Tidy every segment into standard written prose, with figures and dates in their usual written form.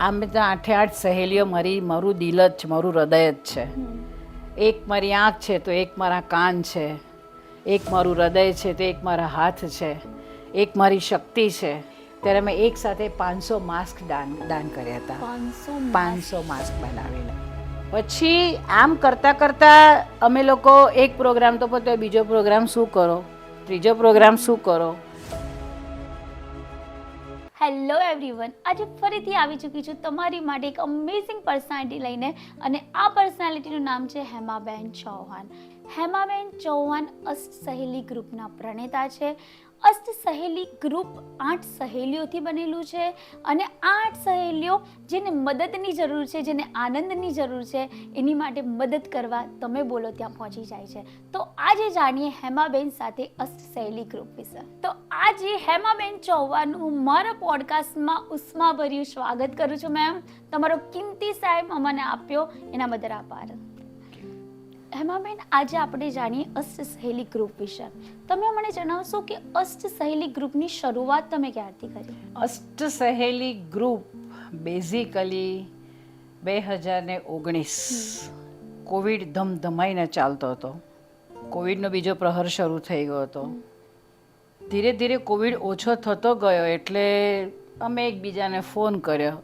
આમ તો 8 સહેલીઓ મારું દિલ જ છે, મારું હૃદય જ છે. એક મારી આંખ છે તો એક મારા કાન છે, એક મારું હૃદય છે તો એક મારા હાથ છે, એક મારી શક્તિ છે. ત્યારે મેં એક સાથે 500 માસ્ક દાન કર્યા હતા. 500 માસ્ક બનાવીને પછી આમ કરતાં કરતાં અમે લોકો એક પ્રોગ્રામ તો પત્યો, બીજો પ્રોગ્રામ શું કરો, ત્રીજો પ્રોગ્રામ શું કરો. હેલો એવરીવન, આજે ફરીથી આવી ચૂકી છું તમારી માટે એક અમેઝિંગ પર્સનાલિટી લઈને, અને આ પર્સનાલિટીનું નામ છે હેમાબેન ચૌહાણ. હેમાબેન ચૌહાણ અષ્ટ સહેલી ગ્રુપના પ્રણેતા છે. અષ્ટ સહેલી ગ્રુપ 8 સહેલીઓથી બનેલું છે, અને આ 8 સહેલીઓ જેને મદદની જરૂર છે, જેને આનંદની જરૂર છે, એની માટે મદદ કરવા તમે બોલો ત્યાં પહોંચી જાય છે. તો આજે જાણીએ હેમાબેન સાથે અષ્ટ સહેલી ગ્રુપ વિશે. તો આજે હેમાબેન ચૌહાણનું મારા પોડકાસ્ટમાં ઉષ્માભર્યું સ્વાગત કરું છું. મેમ, તમારો કિંમતી ટાઈમ અમને આપ્યો એના બદલ આભાર. હેમાબેન, આજે આપણે જાણીએ અષ્ટ સહેલી ગ્રુપ વિશે. તમે મને જણાવશો કે અષ્ટ સહેલી ગ્રુપની શરૂઆત તમે ક્યારથી કરી? અષ્ટ સહેલી ગ્રુપ બેઝિકલી 2019 કોવિડ ધમધમાઈને ચાલતો હતો. કોવિડનો બીજો પ્રહર શરૂ થઈ ગયો હતો. ધીરે ધીરે કોવિડ ઓછો થતો ગયો એટલે અમે એકબીજાને ફોન કર્યો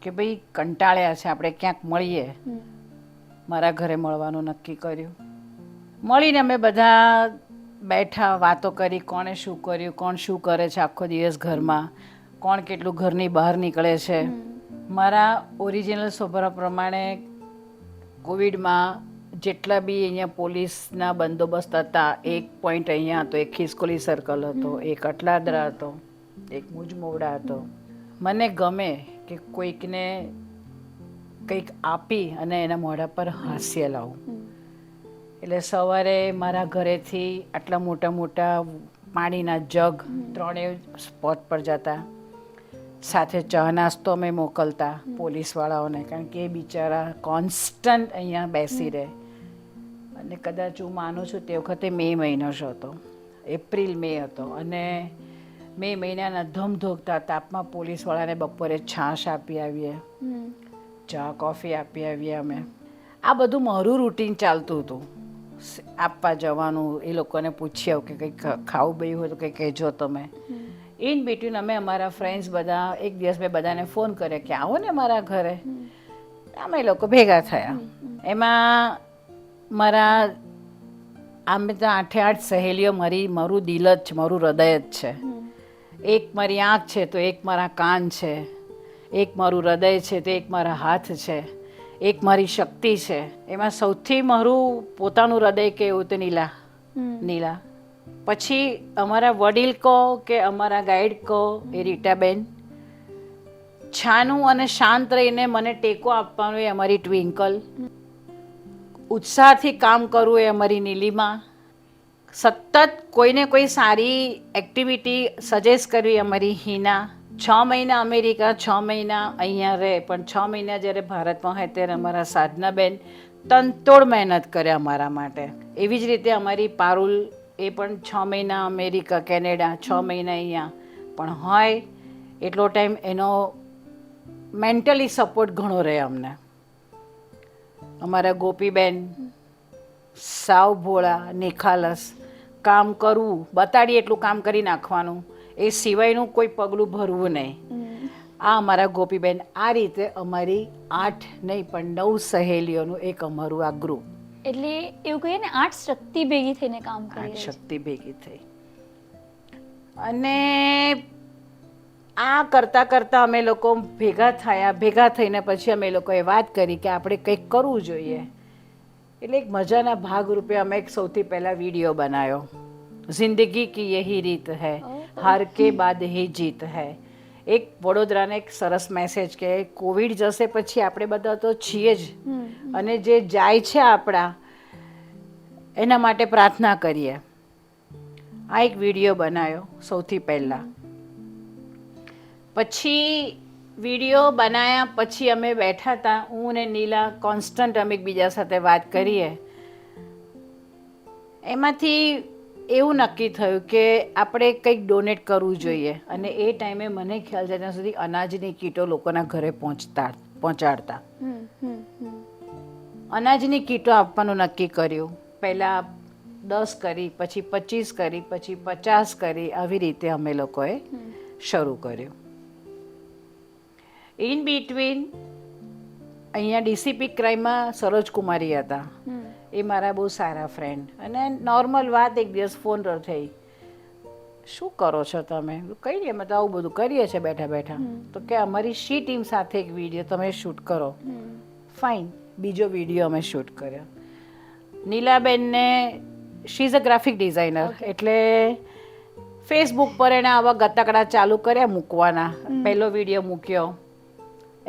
કે ભાઈ કંટાળ્યા છે, આપણે ક્યાંક મળીએ. મારા ઘરે મળવાનું નક્કી કર્યું. મળીને અમે બધા બેઠા, વાતો કરી, કોણે શું કર્યું, કોણ શું કરે છે આખો દિવસ ઘરમાં, કોણ કેટલું ઘરની બહાર નીકળે છે. મારા ઓરિજિનલ સ્વભાવ પ્રમાણે કોવિડમાં જેટલા બી અહીંયા પોલીસના બંદોબસ્ત હતા, એક પોઈન્ટ અહીંયા હતો, એક ખિસકોલી સર્કલ હતો, એક અટલાદરા હતો, એક મુજમોવડા હતો. મને ગમે કે કોઈકને કંઈક આપી અને એના મોઢા પર હાસ્ય લાવું. એટલે સવારે મારા ઘરેથી આટલા મોટા મોટા પાણીના જગ 3 સ્પોટ પર જતા, સાથે ચા નાસ્તો અમે મોકલતા પોલીસવાળાઓને, કારણ કે એ બિચારા કોન્સ્ટન્ટ અહીંયા બેસી રહે. અને કદાચ હું માનું છું તે વખતે મે મહિનો જ હતો, એપ્રિલ મે હતો, અને મે મહિનાના ધમધોકતા તાપમાં પોલીસવાળાને બપોરે છાશ આપી આવીએ, ચા કોફી આપી આવીએ અમે. આ બધું મારું રૂટીન ચાલતું હતું. આપવા જવાનું, એ લોકોને પૂછી આવું કે કંઈક ખાવું બી હોય તો કંઈક કહેજો તમે. ઇન બિટવીન અમે અમારા ફ્રેન્ડ્સ બધા, એક દિવસ મેં બધાને ફોન કર્યો કે આવો ને મારા ઘરે. અમે લોકો ભેગા થયા. એમાં મારા આમ તો 8 સહેલીઓ મારું દિલ જ છે, મારું હૃદય જ છે. એક મારી આંખ છે તો એક મારા કાન છે, એક મારું હૃદય છે તો એક મારા હાથ છે, એક મારી શક્તિ છે. એમાં સૌથી મારું પોતાનું હૃદય કે એવું તો નીલા. પછી અમારા વડીલ કહો કે અમારા ગાઈડ કહો એ રીટાબેન, છાનું અને શાંત રહીને મને ટેકો આપવાનો એ અમારી ટ્વિંકલ, ઉત્સાહથી કામ કરવું એ અમારી નીલિમા, સતત કોઈને કોઈ સારી એક્ટિવિટી સજેસ્ટ કરવી અમારી હિના. 6 મહિના અમેરિકા, 6 મહિના અહીંયા રહે, પણ 6 મહિના જ્યારે ભારતમાં હોય ત્યારે અમારા સાધનાબેન તનતોડ મહેનત કરે અમારા માટે. એવી જ રીતે અમારી પારુલ, એ પણ 6 મહિના અમેરિકા, કેનેડા, 6 મહિના અહીંયા, પણ હોય એટલો ટાઈમ એનો મેન્ટલી સપોર્ટ ઘણો રહે અમને. અમારા ગોપીબેન સાવ ભોળા, નિખાલસ, કામ કરવું, બતાડીએ એટલું કામ કરી નાખવાનું, એ સિવાયનું કોઈ પગલું ભરવું નહીં. આ અમારા ગોપીબેન. આ રીતે અમારી 8 નહીં પણ 9 સહેલીઓનું એક અમારું આ ગ્રુપ. એટલે એવું કહીએ ને, 8 શક્તિ ભેગી થઈને કામ કરે. 8 શક્તિ ભેગી થઈ. અને આ કરતાં કરતાં અમે લોકો ભેગા થઈને પછી અમે લોકોએ વાત કરી કે આપણે કંઈક કરવું જોઈએ. એટલે એક મજાના ભાગરૂપે અમે એક સૌથી પહેલાં વિડીયો બનાવ્યો, જિંદગી કી યહી રીત હૈ, હાર કે બાદ હી જીત હૈ. એક વડોદરાને એક સરસ મેસેજ કે કોવિડ જશે પછી આપણે બધા તો છીએ જ, અને જે જાય છે આપણા એના માટે પ્રાર્થના કરીએ. આ એક વિડીયો બનાવ્યો સૌથી પહેલાં. પછી વિડીયો બનાવ્યા પછી અમે બેઠા હતા, હું ને નીલા કોન્સ્ટન્ટ અમે એકબીજા સાથે વાત કરીએ. એમાંથી એવું નક્કી થયું કે આપણે કંઈક ડોનેટ કરવું જોઈએ અને એ ટાઈમે મને ખ્યાલ છે ત્યાં સુધી અનાજની કીટો લોકોના ઘરે પહોંચાડતા અનાજની કીટો આપવાનું નક્કી કર્યું. પહેલાં 10 કરી, પછી 25 કરી, પછી 50 કરી, આવી રીતે અમે લોકોએ શરૂ કર્યું. ઇન બિટવીન અહીંયા ડીસીપી ક્રાઇમમાં સરોજ કુમારી હતા, એ મારા બહુ સારા ફ્રેન્ડ, અને નોર્મલ વાત એક દિવસ ફોન પર થઈ, શું કરો છો તમે? કંઈ નહીં, અમે તો આવું બધું કરીએ છીએ બેઠા બેઠા. તો કે અમારી શી ટીમ સાથે એક વિડીયો તમે શૂટ કરો. ફાઇન, બીજો વિડીયો અમે શૂટ કર્યો. નીલાબેનને she is a graphic designer, એટલે ફેસબુક પર એણે આવા ગતકડા ચાલુ કર્યા મૂકવાના. પહેલો વિડીયો મૂક્યો,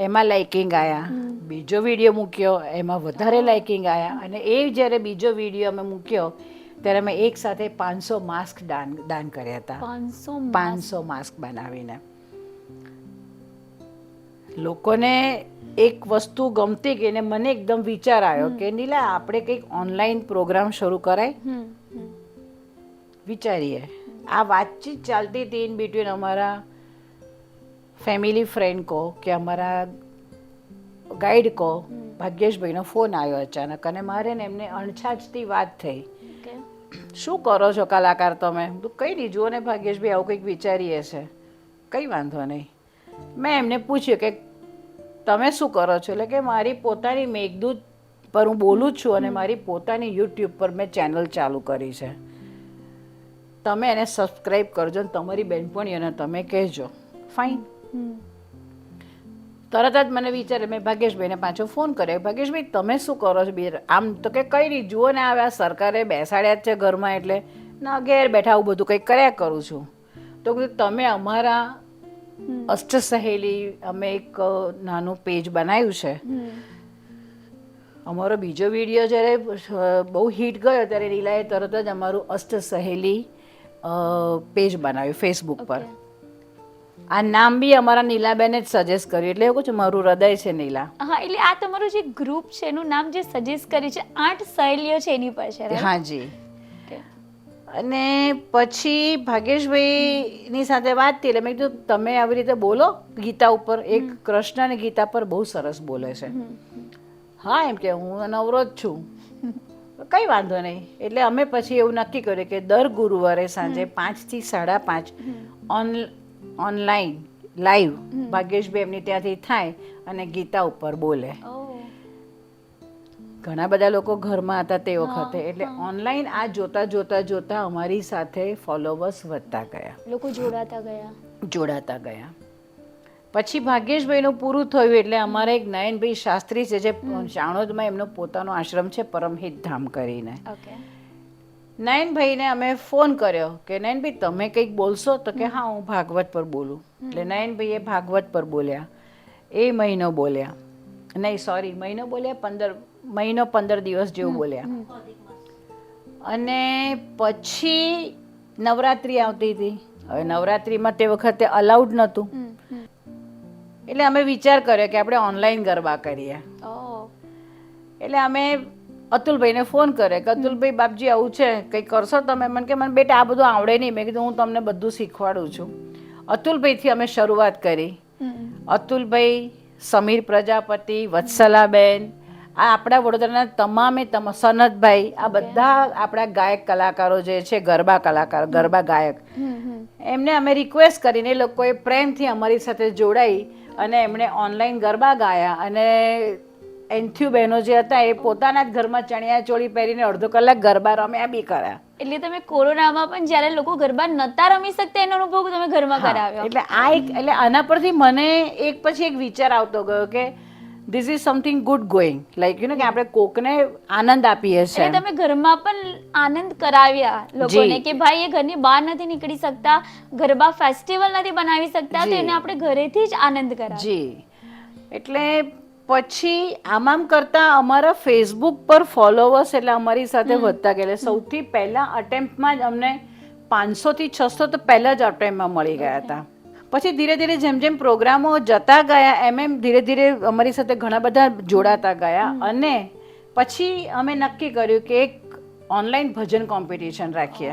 એમાં લાઇકિંગ આવ્યા. બીજો વિડીયો મૂક્યો, એમાં વધારે લાઇકિંગ આવ્યા. અને એ જ્યારે બીજો વિડીયો અમે મૂક્યો ત્યારે અમે એક સાથે 500 માસ્ક દાન કર્યા હતા. 500 માસ્ક બનાવીને. લોકોને એક વસ્તુ ગમતી ગઈ ને મને એકદમ વિચાર આવ્યો કે નીલા, આપણે કંઈક ઓનલાઈન પ્રોગ્રામ શરૂ કરાય. વિચારીએ. આ વાતચીત ચાલતી હતી ઇન બિટવીન. અમારા ફેમિલી ફ્રેન્ડ કહો કે અમારા ગાઈડ કહો, ભાગ્યેશભાઈનો ફોન આવ્યો અચાનક, અને મારે ને એમને અણછાજતી વાત થઈ, શું કરો છો કલાકાર તમે? કંઈ નહીં, જુઓ ને ભાગ્યેશભાઈ, આવું કંઈક વિચારીએ છે. કંઈ વાંધો નહીં. મેં એમને પૂછ્યું કે તમે શું કરો છો? એટલે કે મારી પોતાની મેઘદૂત પર હું બોલું છું અને મારી પોતાની યુટ્યુબ પર મેં ચેનલ ચાલુ કરી છે, તમે એને સબસ્ક્રાઈબ કરજો ને તમારી બહેનપણીઓને તમે કહેજો. ફાઇન. તરત જ મને વિચારે, મેં ભાગ્યેશભાઈને પાછો ફોન કર્યો, ભાગ્યેશભાઈ તમે શું કરો છો? આમ તો કે કંઈ નહીં, જુઓ ને આવ્યા સરકારે બેસાડ્યા જ છે ઘરમાં, એટલે ના ઘેર બેઠા આવું બધું કંઈક કર્યા કરું છું. તો તમે અમારા અષ્ટ સહેલી, અમે એક નાનું પેજ બનાવ્યું છે. અમારો બીજો વિડીયો જ્યારે બહુ હિટ ગયો ત્યારે નીલાએ તરત જ અમારું અષ્ટ સહેલી પેજ બનાવ્યું ફેસબુક પર. આ નામ બી અમારા નીલાબેને જ સજેસ્ટ કર્યું, એટલે એવું છે મારું હૃદય છે નીલા. હા, એટલે આ તમારું જે ગ્રુપ છે એનું નામ જે સજેસ્ટ કર્યું છે 8 સહેલીઓ છે એની પર છે. હા જી. અને પછી ભાગ્યેશભાઈની સાથે વાત થઈ એટલે મેં કીધું તમે આવી રીતે બોલો ગીતા ઉપર, એક કૃષ્ણ અને ગીતા પર બહુ સરસ બોલે છે. હા, એમ કે હું નવરો જ છું, કંઈ વાંધો નહીં. એટલે અમે પછી એવું નક્કી કર્યું કે દર ગુરુવારે સાંજે 5 થી 5:30 ઓનલાઈન લાઈવ ભાગ્યેશભાઈ એમની ત્યાંથી થાય અને ગીતા ઉપર બોલે. ઘણા બધા લોકો ઘરમાં હતા તે વખતે, એટલે ઓનલાઈન આ જોતા અમારી સાથે ફોલોવર્સ વધતા ગયા, લોકો જોડાતા ગયા. પછી ભાગ્યેશભાઈનું પૂરું થયું એટલે અમારે એક નયનભાઈ શાસ્ત્રી છે, જે ચાણોદમાં એમનો પોતાનો આશ્રમ છે, પરમહિત ધામ કરીને. નયનભાઈને અમે ફોન કર્યો કે નયનભાઈ તમે કંઈક બોલશો? તો કે હા, હું ભાગવત પર બોલું. એટલે નયનભાઈ એ ભાગવત પર બોલ્યા, એ મહિનો બોલ્યા, નહીં સોરી, મહિનો બોલ્યા, 15 દિવસ જેવું બોલ્યા. અને પછી નવરાત્રિ આવતી હતી. હવે નવરાત્રિમાં તે વખતે અલાઉડ નહોતું, એટલે અમે વિચાર કર્યો કે આપણે ઓનલાઈન ગરબા કરીએ. એટલે અમે અતુલભાઈને ફોન કર્યો કે અતુલભાઈ બાપજી આવું છે, કંઈ કરશો તમે? મને કે મને બેટા આ બધું આવડે નહીં. મેં કીધું હું તમને બધું શીખવાડું છું. અતુલભાઈથી અમે શરૂઆત કરી. અતુલભાઈ, સમીર પ્રજાપતિ, વત્સલાબેન, આ આપણા વડોદરાના તમામે સનતભાઈ, આ બધા આપણા ગાયક કલાકારો જે છે, ગરબા કલાકાર, ગરબા ગાયક, એમને અમે રિક્વેસ્ટ કરીને એ લોકોએ પ્રેમથી અમારી સાથે જોડાઈ અને એમણે ઓનલાઈન ગરબા ગાયા. અને એન્થ્યુ બહેનો જે હતા એ પોતાના જ ઘરમાં ચણિયા ચોળી પહેરીને અડધો કલાક ગરબા રમ્યા બી કર્યા. એટલે તમે કોરોનામાં પણ જ્યારે લોકો ગરબા નતા રમી શકતા એનો અનુભવ તમે ઘરમાં કરાવ્યો. એટલે આ એક, એટલે આના પરથી મને એક પછી એક વિચાર આવતો ગયો કે this is something good going, like you know, કે આપણે કોકને આનંદ આપીએ છીએ. એટલે તમે ઘરમાં પણ આનંદ કરાવ્યા લોકોને કે ભાઈ એ ઘરની બહાર નથી નીકળી શકતા, ગરબા ફેસ્ટિવલ નથી બનાવી શકતા, તો એને આપણે ઘરેથી જ આનંદ કરાવ્યો. જી. એટલે પછી આમ કરતા અમારા ફેસબુક પર ફોલોવર્સ એટલે અમારી સાથે વધતા ગયા. સૌથી પહેલા અટેમ્પ્ટમાં જ અમને 500 થી 600 તો પહેલા જ અટેમ્પ્ટમાં મળી ગયા હતા. પછી ધીરે ધીરે જેમ જેમ પ્રોગ્રામો જતા ગયા એમ ધીરે ધીરે અમારી સાથે ઘણા બધા જોડાતા ગયા. અને પછી અમે નક્કી કર્યું કે એક ઓનલાઈન ભજન કોમ્પિટિશન રાખીએ.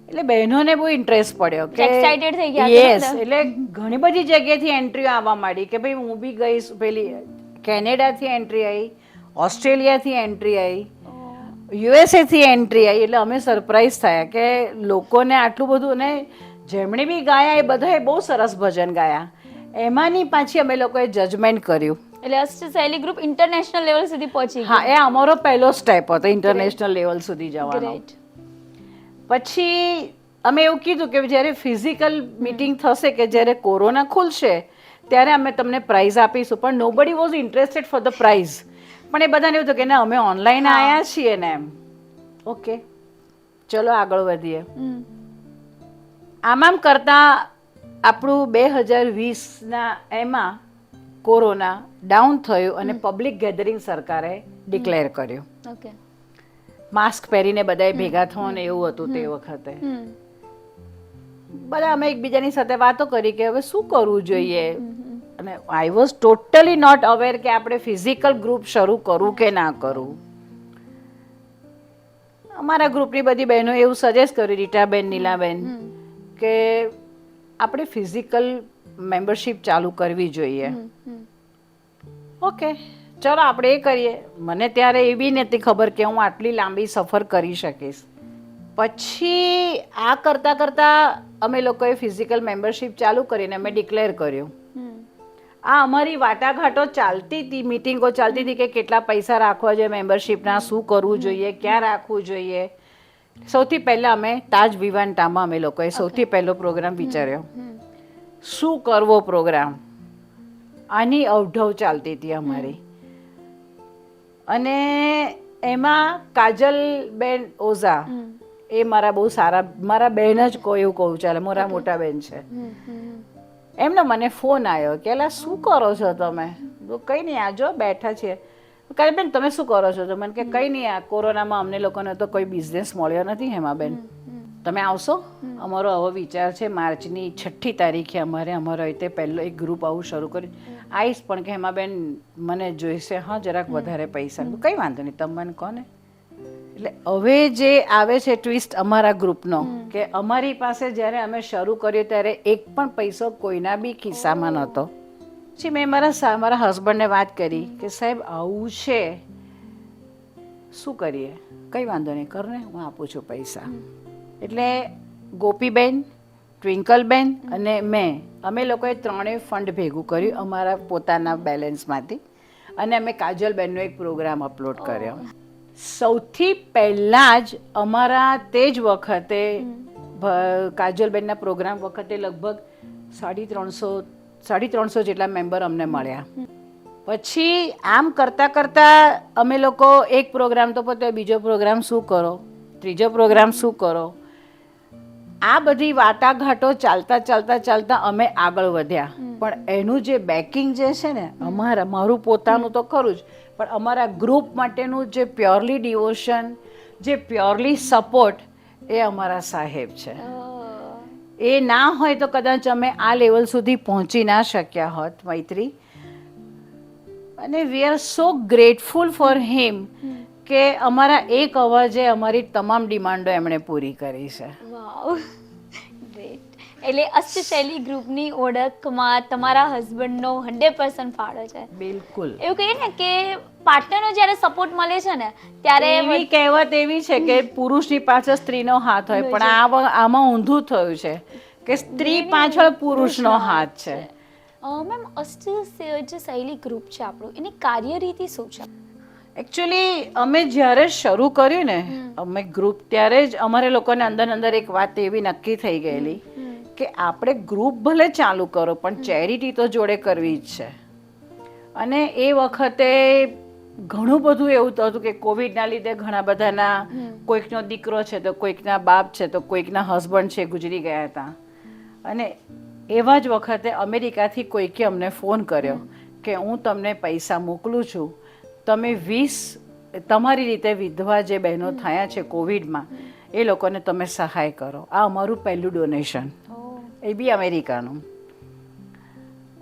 એટલે બહેનોને બહુ ઇન્ટરેસ્ટ પડ્યો કે એક્સાઇટેડ થઈ ગયા યસ, એટલે ઘણી બધી જગ્યાએથી એન્ટ્રીઓ આવવા માંડી કે ભાઈ હું બી ગઈશ. પેલી કેનેડાથી એન્ટ્રી આવી, ઓસ્ટ્રેલિયાથી એન્ટ્રી આવી, યુએસએથી એન્ટ્રી આવી. એટલે અમે સરપ્રાઈઝ થયા કે લોકોને આટલું બધું. અને જેમણે બી ગાયા એ બધાએ બહુ સરસ ભજન ગાયા. એમાંની પાછી અમે લોકોએ જજમેન્ટ કર્યું. એટલે અષ્ટ સહેલી ગ્રુપ ઇન્ટરનેશનલ લેવલ સુધી પહોંચી હા, એ અમારો પહેલો સ્ટેપ હતો ઇન્ટરનેશનલ લેવલ સુધી જવાનો. ગ્રેટ. પછી અમે એવું કીધું કે જ્યારે ફિઝિકલ મીટિંગ થશે, કે જ્યારે કોરોના ખુલશે ત્યારે અમે તમને પ્રાઇઝ આપીશું. પણ nobody was interested for the prize. પણ એ બધાને એવું હતું કે ના, અમે ઓનલાઈન આવ્યા છીએ ને એમ. ઓકે, ચલો આગળ વધીએ. આમ કરતાં આપણું 2020ના એમાં કોરોના ડાઉન થયું અને પબ્લિક ગેધરિંગ સરકારે ડિક્લેર કર્યું. ઓકે. માસ્ક પહેરીને બધાએ ભેગા થવાનું એવું હતું તે વખતે. બધા અમે એકબીજાની સાથે વાતો કરી કે હવે શું કરવું જોઈએ. અને I was totally not aware કે આપણે ફિઝિકલ ગ્રુપ શરૂ કરવું કે ના કરવું. અમારા ગ્રુપની બધી બહેનો એવું સજેસ્ટ કર્યું, રીટાબેન, નીલાબેન, કે આપણે ફિઝિકલ મેમ્બરશિપ ચાલુ કરવી જોઈએ. ઓકે, ચલો આપણે એ કરીએ. મને ત્યારે એવી નથી ખબર કે હું આટલી લાંબી સફર કરી શકીશ. પછી આ કરતાં કરતાં અમે લોકોએ ફિઝિકલ મેમ્બરશિપ ચાલુ કરીને અમે ડિક્લેર કર્યું. આ અમારી વાટાઘાટો ચાલતી હતી, મિટિંગો ચાલતી હતી કે કેટલા પૈસા રાખવા જોઈએ મેમ્બરશિપના, શું કરવું જોઈએ, ક્યાં રાખવું જોઈએ. સૌથી પહેલાં અમે તાજ વિવાન્ટામાં અમે લોકોએ સૌથી પહેલો પ્રોગ્રામ વિચાર્યો. શું કરવો પ્રોગ્રામ, આની અવઢવ ચાલતી હતી અમારી. અને એમાં કાજલબેન ઓઝા, એ મારા બહુ સારા, મારા બહેન જ કહો એવું કહું ચાલે, મારા મોટા બહેન છે. એમનો મને ફોન આવ્યો કે એલા શું કરો છો તમે? કંઈ નહીં, આ જો બેઠા છીએ. કાજલબેન તમે શું કરો છો? તો મને કે કંઈ નહીં, આ કોરોનામાં અમને લોકોને તો કોઈ બિઝનેસ મળ્યો નથી. હેમાબેન તમે આવશો? અમારો આવો વિચાર છે, માર્ચની 6મી તારીખે અમારો રીતે પહેલો એક ગ્રુપ આવું શરૂ કર્યું. આવીશ પણ કે હેમાબેન મને જોઈશે હા જરાક વધારે પૈસા. કંઈ વાંધો નહીં, તમે મને કહો ને. એટલે હવે જે આવે છે ટ્વિસ્ટ અમારા ગ્રુપનો, કે અમારી પાસે જ્યારે અમે શરૂ કર્યું ત્યારે એક પણ પૈસો કોઈના બી ખિસ્સામાં નહોતો. પછી મેં મારા હસબન્ડને વાત કરી કે સાહેબ આવું છે, શું કરીએ? કંઈ વાંધો નહીં, કરને, હું આપું છું પૈસા. એટલે ગોપીબેન, ટ્વિંકલબેન અને મેં, અમે લોકોએ ત્રણેય ફંડ ભેગું કર્યું અમારા પોતાના બેલેન્સમાંથી. અને અમે કાજલબેનનો એક પ્રોગ્રામ અપલોડ કર્યો. સૌથી પહેલાં જ અમારા તે જ વખતે કાજલબેનના પ્રોગ્રામ વખતે લગભગ 350 જેટલા મેમ્બર અમને મળ્યા. પછી આમ કરતાં કરતાં અમે લોકો એક પ્રોગ્રામ તો પતે, બીજો પ્રોગ્રામ શું કરો, ત્રીજો પ્રોગ્રામ શું કરો. આ બધી વાટાઘાટો ચાલતા અમે આગળ વધ્યા. પણ એનું જે બેકિંગ જે છે ને, મારું પોતાનું તો ખરું જ, પણ અમારા ગ્રુપ માટેનું જે પ્યોરલી ડિવોશન, જે પ્યોરલી સપોર્ટ, એ અમારા સાહેબ છે. એ ના હોય તો કદાચ અમે આ લેવલ સુધી પહોંચી ના શક્યા હોત, મૈત્રી. અને we are so grateful for him કે અમારા એક અવાજે અમારી તમામ ડિમાન્ડો એમણે પૂરી કરી છે. વાવ, ગ્રેટ. એટલે અષ્ટશૈલી ગ્રુપની ઓળખમાં તમારા હસબન્ડનો 100% ફાળો છે. બિલકુલ. એવું કહીએ ને કે પાર્ટનરનો જ્યારે સપોર્ટ મળે છે ને ત્યારે એવી કહેવત એવી છે કે પુરુષની પાછળ સ્ત્રીનો હાથ હોય, પણ આમાં ઊંધું થયું છે કે સ્ત્રી પાછળ પુરુષનો હાથ છે. મેમ અષ્ટશૈલી ગ્રુપ છે આપણું, એની કાર્યરીતિ શું છે? એકચ્યુઅલી અમે જ્યારે શરૂ કર્યું ને અમે ગ્રુપ, ત્યારે જ અમારે લોકોને અંદર એક વાત એવી નક્કી થઈ ગયેલી કે આપણે ગ્રુપ ભલે ચાલુ કરો પણ ચેરિટી તો જોડે કરવી જ છે. અને એ વખતે ઘણું બધું એવું હતું કે કોવિડના લીધે ઘણા બધાના, કોઈકનો દીકરો છે તો કોઈકના બાપ છે તો કોઈકના હસબન્ડ છે ગુજરી ગયા હતા. અને એવા જ વખતે અમેરિકાથી કોઈકે અમને ફોન કર્યો કે હું તમને પૈસા મોકલું છું, તમે 20 તમારી રીતે વિધવા જે બહેનો થયા છે કોવિડમાં, એ લોકોને તમે સહાય કરો. આ અમારું પહેલું ડોનેશન, એ બી અમેરિકાનું.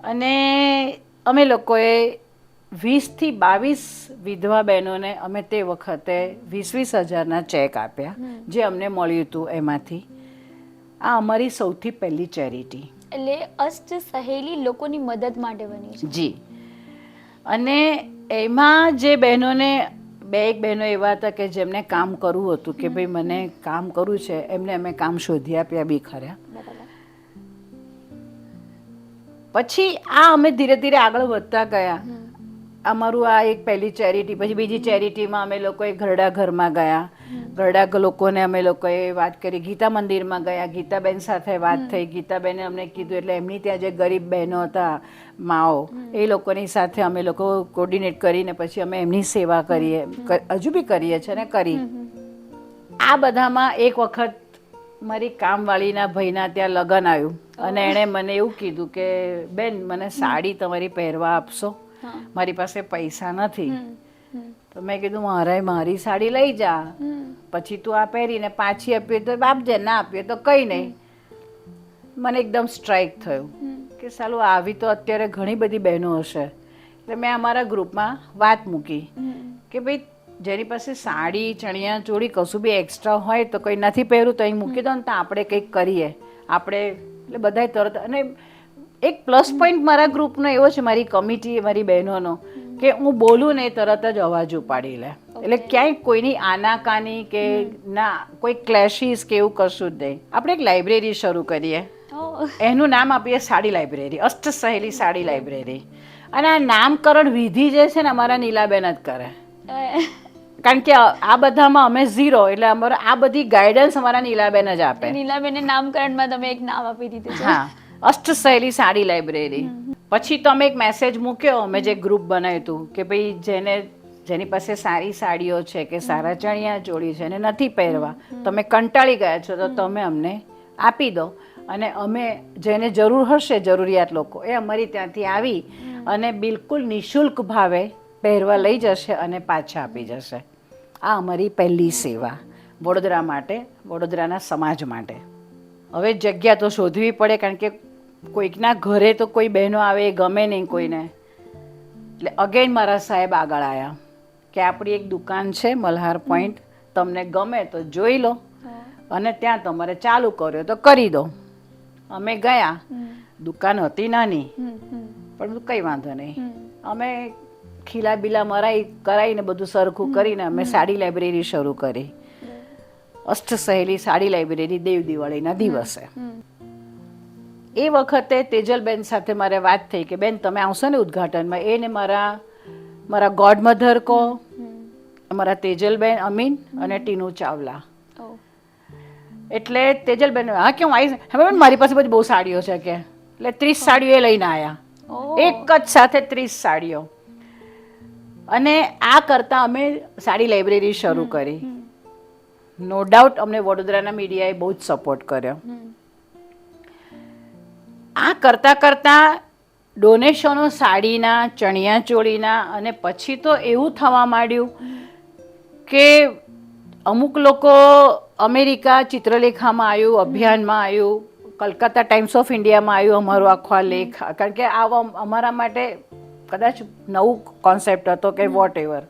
અને અમે લોકોએ 20 થી 22 વિધવા બહેનોને અમે તે વખતે 20,000 ચેક આપ્યા, જે અમને મળ્યું હતું એમાંથી. આ અમારી સૌથી પહેલી ચેરિટી. એટલે અષ્ટ સહેલી લોકોની મદદ માટે બની છે. જી. અને એમાં જે બહેનોને, બે એક બહેનો એવા હતા કે જેમને કામ કરવું હતું, કે ભાઈ મને કામ કરવું છે, એમને અમે કામ શોધી આપ્યા બી ખરા. પછી આ અમે ધીરે ધીરે આગળ વધતા ગયા. અમારું આ એક પહેલી ચેરિટી, પછી બીજી ચેરિટીમાં અમે લોકોએ ઘરડા ઘરમાં ગયા. ઘરડા લોકોને અમે લોકોએ વાત કરી, ગીતા મંદિરમાં ગયા, ગીતાબેન સાથે વાત થઈ. ગીતાબેને અમને કીધું, એટલે એમની ત્યાં જે ગરીબ બહેનો હતા, માઓ, એ લોકોની સાથે અમે લોકો કોર્ડિનેટ કરીને પછી અમે એમની સેવા કરીએ, હજુ બી કરીએ છીએ ને કરી. આ બધામાં એક વખત મારી કામવાળીના ભાઈના ત્યાં લગ્ન આવ્યું અને એણે મને એવું કીધું કે બેન મને સાડી તમારી પહેરવા આપશો, મારી પાસે પૈસા નથી. તો મેં કીધું મારી સાડી લઈ જા, પછી તું આ પહેરીને પાછી આપીએ તો આપજે, ના આપીએ તો કંઈ નહીં. મને એકદમ સ્ટ્રાઇક થયું કે સાલું આવી તો અત્યારે ઘણી બધી બહેનો હશે. એટલે મેં અમારા ગ્રુપમાં વાત મૂકી કે ભાઈ જેની પાસે સાડી, ચણિયા ચોળી કશું બી એક્સ્ટ્રા હોય તો કંઈ નથી પહેરું તો અહીં મૂકી દો ને, તો આપણે કંઈક કરીએ આપણે. એટલે બધાય તરત. અને એક પ્લસ પોઈન્ટ મારા ગ્રુપનો એવો છે, મારી કમિટી, મારી બહેનોનો, કે હું બોલું ને તરત જ અવાજ ઉપાડી લે. એટલે ક્યાંય કોઈની આનાકાની કે ના કોઈ ક્લેશિસ કે એવું કશું જ નહીં. આપણે એક લાઇબ્રેરી શરૂ કરીએ, એનું નામ આપીએ સાડી લાઇબ્રેરી, અષ્ટ સહેલી સાડી લાઇબ્રેરી. અને આ નામકરણ વિધિ જે છે ને અમારા નીલાબેન જ કરે, કારણ કે આ બધામાં અમે ઝીરો, એટલે અમારો આ બધી ગાઈડન્સ અમારા નીલાબેન જ આપે. નીલાબેને નામકરણમાં તમે એક નામ આપી દીધું છે. હા, અષ્ટ સહેલી સાડી લાઇબ્રેરી. પછી તો અમે એક મેસેજ મૂક્યો, અમે જે ગ્રુપ બનાવ્યું હતું કે ભાઈ જેની પાસે સારી સાડીઓ છે કે સારા ચણિયા ચોળી છે ને નથી પહેરવા, તમે કંટાળી ગયા છો તો તમે અમને આપી દો, અને અમે જેને જરૂર હશે, જરૂરિયાત લોકો, એ અમારી ત્યાંથી આવી અને બિલકુલ નિઃશુલ્ક ભાવે પહેરવા લઈ જશે અને પાછા આપી જશે. આ અમારી પહેલી સેવા વડોદરા માટે, વડોદરાના સમાજ માટે. હવે જગ્યા તો શોધવી પડે, કારણ કે કોઈકના ઘરે તો કોઈ બહેનો આવે એ ગમે નહીં કોઈને. એટલે અગેન મારા સાહેબ આગળ આવ્યા કે આપણી એક દુકાન છે મલ્હાર પોઈન્ટ, તમને ગમે તો જોઈ લો અને ત્યાં તમારે ચાલુ કર્યો તો કરી દો. અમે ગયા, દુકાન હતી નાની, પણ કંઈ વાંધો નહીં, અમે ખીલા બીલા કરાવીને બધું સરખું કરીને અમે સાડી લાઇબ્રેરી શરૂ કરી. અષ્ટ સહેલી સાડી લાઇબ્રેરી દેવ દિવાળીના દિવસે. એ વખતે તેજલબેન સાથે મારે વાત થઈ કે બેન તમે આવશો ને ઉદ્ઘાટનમાં, એને મારા ગોડમધર કહો, અમારા તેજલબેન અમીન અને ટીનુ ચાવલા. એટલે તેજલબેન હા કે હું આવીશ, હવે મારી પાસે બધી બહુ સાડીઓ છે કે, એટલે 30 સાડીઓ એ લઈને આવ્યા, એક જ સાથે 30 સાડીઓ. અને આ કરતાં અમે સાડી લાઇબ્રેરી શરૂ કરી. નો ડાઉટ અમને વડોદરાના મીડિયાએ બહુ જ સપોર્ટ કર્યો. આ કરતાં કરતાં ડોનેશનો સાડીના, ચણિયા ચોળીના, અને પછી તો એવું થવા માંડ્યું કે અમુક લોકો અમેરિકા ચિત્રલેખામાં આવ્યું, અભિયાનમાં આવ્યું, કલકત્તા ટાઈમ્સ ઓફ ઇન્ડિયામાં આવ્યું અમારો આખો આ લેખ, કારણ કે આ અમારા માટે કદાચ નવું કોન્સેપ્ટ હતો કે વોટ એવર.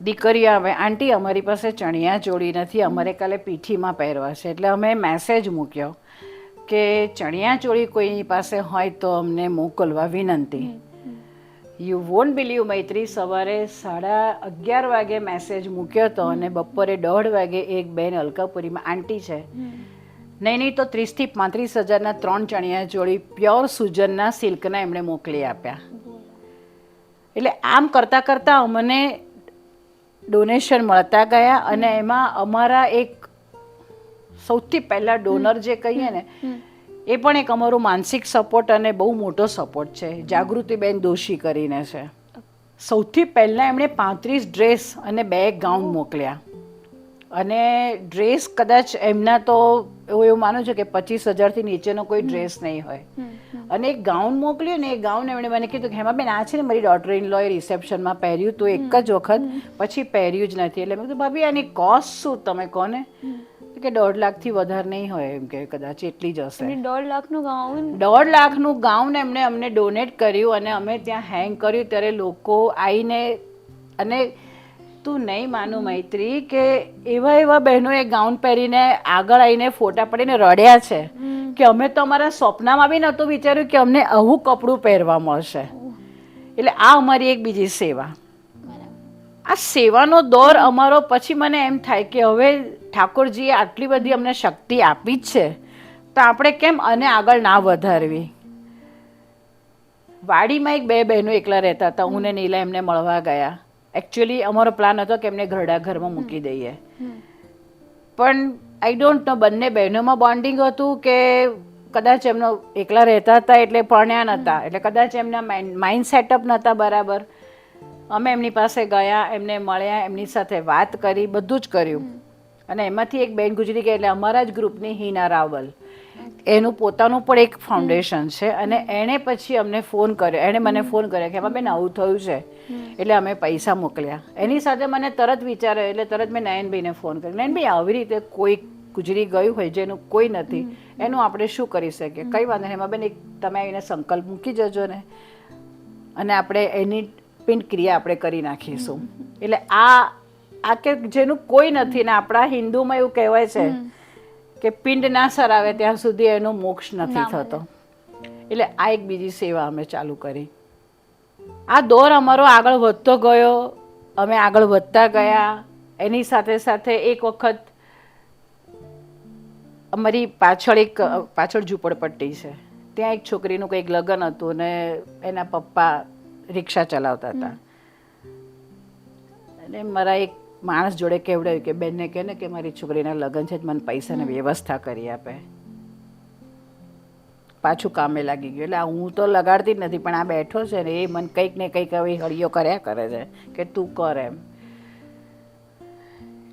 દીકરીઓ આવે, આંટી અમારી પાસે ચણિયા ચોળી નથી, અમારે કાલે પીઠીમાં પહેરવા છે. એટલે અમે મેસેજ મૂક્યો કે ચણિયા ચોળી કોઈની પાસે હોય તો અમને મોકલવા વિનંતી. યુ વોન્ટ બિલીવ મૈત્રી, સવારે 11:30 વાગે મેસેજ મૂક્યો હતો અને બપોરે 1:30 વાગે એક બેન અલકાપુરીમાં આંટી છે, નહીં તો 30,000 થી 35,000 3 ચણિયા ચોળી પ્યોર સુજનના સિલ્કના એમણે મોકલી આપ્યા. એટલે આમ કરતાં કરતાં અમને ડોનેશન મળતા ગયા. અને એમાં અમારા એક સૌથી પહેલા ડોનર જે કહીએ ને, એ પણ એક અમારો માનસિક સપોર્ટ અને બહુ મોટો સપોર્ટ છે, જાગૃતિબેન દોશી કરીને છે. સૌથી પહેલાં એમણે 35 ડ્રેસ અને 2 ગાઉન મોકલ્યા. અને ડ્રેસ કદાચ એમના તો એવું માનું છું કે 25,000થી નીચેનો કોઈ ડ્રેસ નહીં હોય. અને એક ગાઉન મોકલ્યું ને, એ ગાઉન એમણે મને કીધું કે હેમાબેન આ છે ને મારી ડોટર ઇન લોએ રિસેપ્શનમાં પહેર્યું તો એક જ વખત, પછી પહેર્યું જ નથી. એટલે મેં કીધું ભાભી આની કોસ્ટ શું તમે કોને, કે 1.5 લાખથી વધારે નહીં હોય, એમ કે કદાચ એટલી જ હશે. એમની 1.5 લાખનું ગાઉન 1.5 લાખનું ગાઉન એમને અમને ડોનેટ કર્યું અને અમે ત્યાં હેંગ કર્યું. ત્યારે લોકો આવીને, અને તું નહીં માનું મૈત્રી કે એવા બહેનો એ ગાઉન પહેરીને આગળ આવીને ફોટા પડીને રડ્યા છે કે અમે તો અમારા સ્વપ્નમાં બી નહોતું વિચાર્યું કે અમને આવું કપડું પહેરવા મળશે. એટલે આ અમારી એક બીજી સેવા. આ સેવાનો દોર અમારો. પછી મને એમ થાય કે હવે ઠાકોરજીએ આટલી બધી અમને શક્તિ આપી જ છે, તો આપણે કેમ અને આગળ ના વધારવી. વાડીમાં એક 2 બહેનો એકલા રહેતા હતા. હું ને નીલા એમને મળવા ગયા. એકચ્યુઅલી અમારો પ્લાન હતો કે એમને ઘરડા ઘરમાં મૂકી દઈએ, પણ આઈ ડોન્ટ નો બંને બહેનોમાં બોન્ડિંગ હતું કે કદાચ એમનો એકલા રહેતા હતા એટલે પરણ્યા નહોતા, એટલે કદાચ એમના માઇન્ડ સેટઅપ નહોતા બરાબર. અમે એમની પાસે ગયા, એમને મળ્યા, એમની સાથે વાત કરી, બધું જ કર્યું. અને એમાંથી એક બેન ગુજરી ગઈ. એટલે અમારા જ ગ્રુપની હિના રાવલ, એનું પોતાનું પણ એક ફાઉન્ડેશન છે. અને એણે પછી અમને ફોન કર્યો, એણે મને ફોન કર્યો કે એમાં બેન આવું થયું છે. એટલે અમે પૈસા મોકલ્યા. એની સાથે મને તરત વિચાર્યો, એટલે તરત મેં નયનભાઈને ફોન કર્યો. નયનભાઈ, આવી રીતે કોઈ ગુજરી ગયું હોય જેનું કોઈ નથી, એનું આપણે શું કરી શકીએ? કંઈ વાંધો નહીં, એમાં બેન એક તમે આવીને સંકલ્પ મૂકી જજો ને, અને આપણે એની પિંડ ક્રિયા આપણે કરી નાખીશું. એટલે આ કે જેનું કોઈ નથી ને, આપણા હિન્દુમાં એવું કહેવાય છે કે પિંડ ના સરાવે ત્યાં સુધી એનો મોક્ષ નથી થતો. એટલે આ એક બીજી સેવા અમે ચાલુ કરી. આ દોર અમારો આગળ વધતો ગયો, અમે આગળ વધતા ગયા. એની સાથે સાથે એક વખત અમારી પાછળ ઝૂંપડપટ્ટી છે, ત્યાં એક છોકરીનું કંઈક લગ્ન હતું ને એના પપ્પા રિક્ષા ચલાવતા હતા. અને મારા એક માણસ જોડે કહેવડાવ્યું કે બેનને કહે ને કે મારી છોકરીના લગ્ન છે, મને પૈસાની વ્યવસ્થા કરી આપે. પાછું કામે લાગી ગયું. એટલે હું તો લગાડતી જ નથી, પણ આ બેઠો છે ને એ મને કંઈક ને કંઈક હવે હળીઓ કર્યા કરે છે કે તું કર એમ.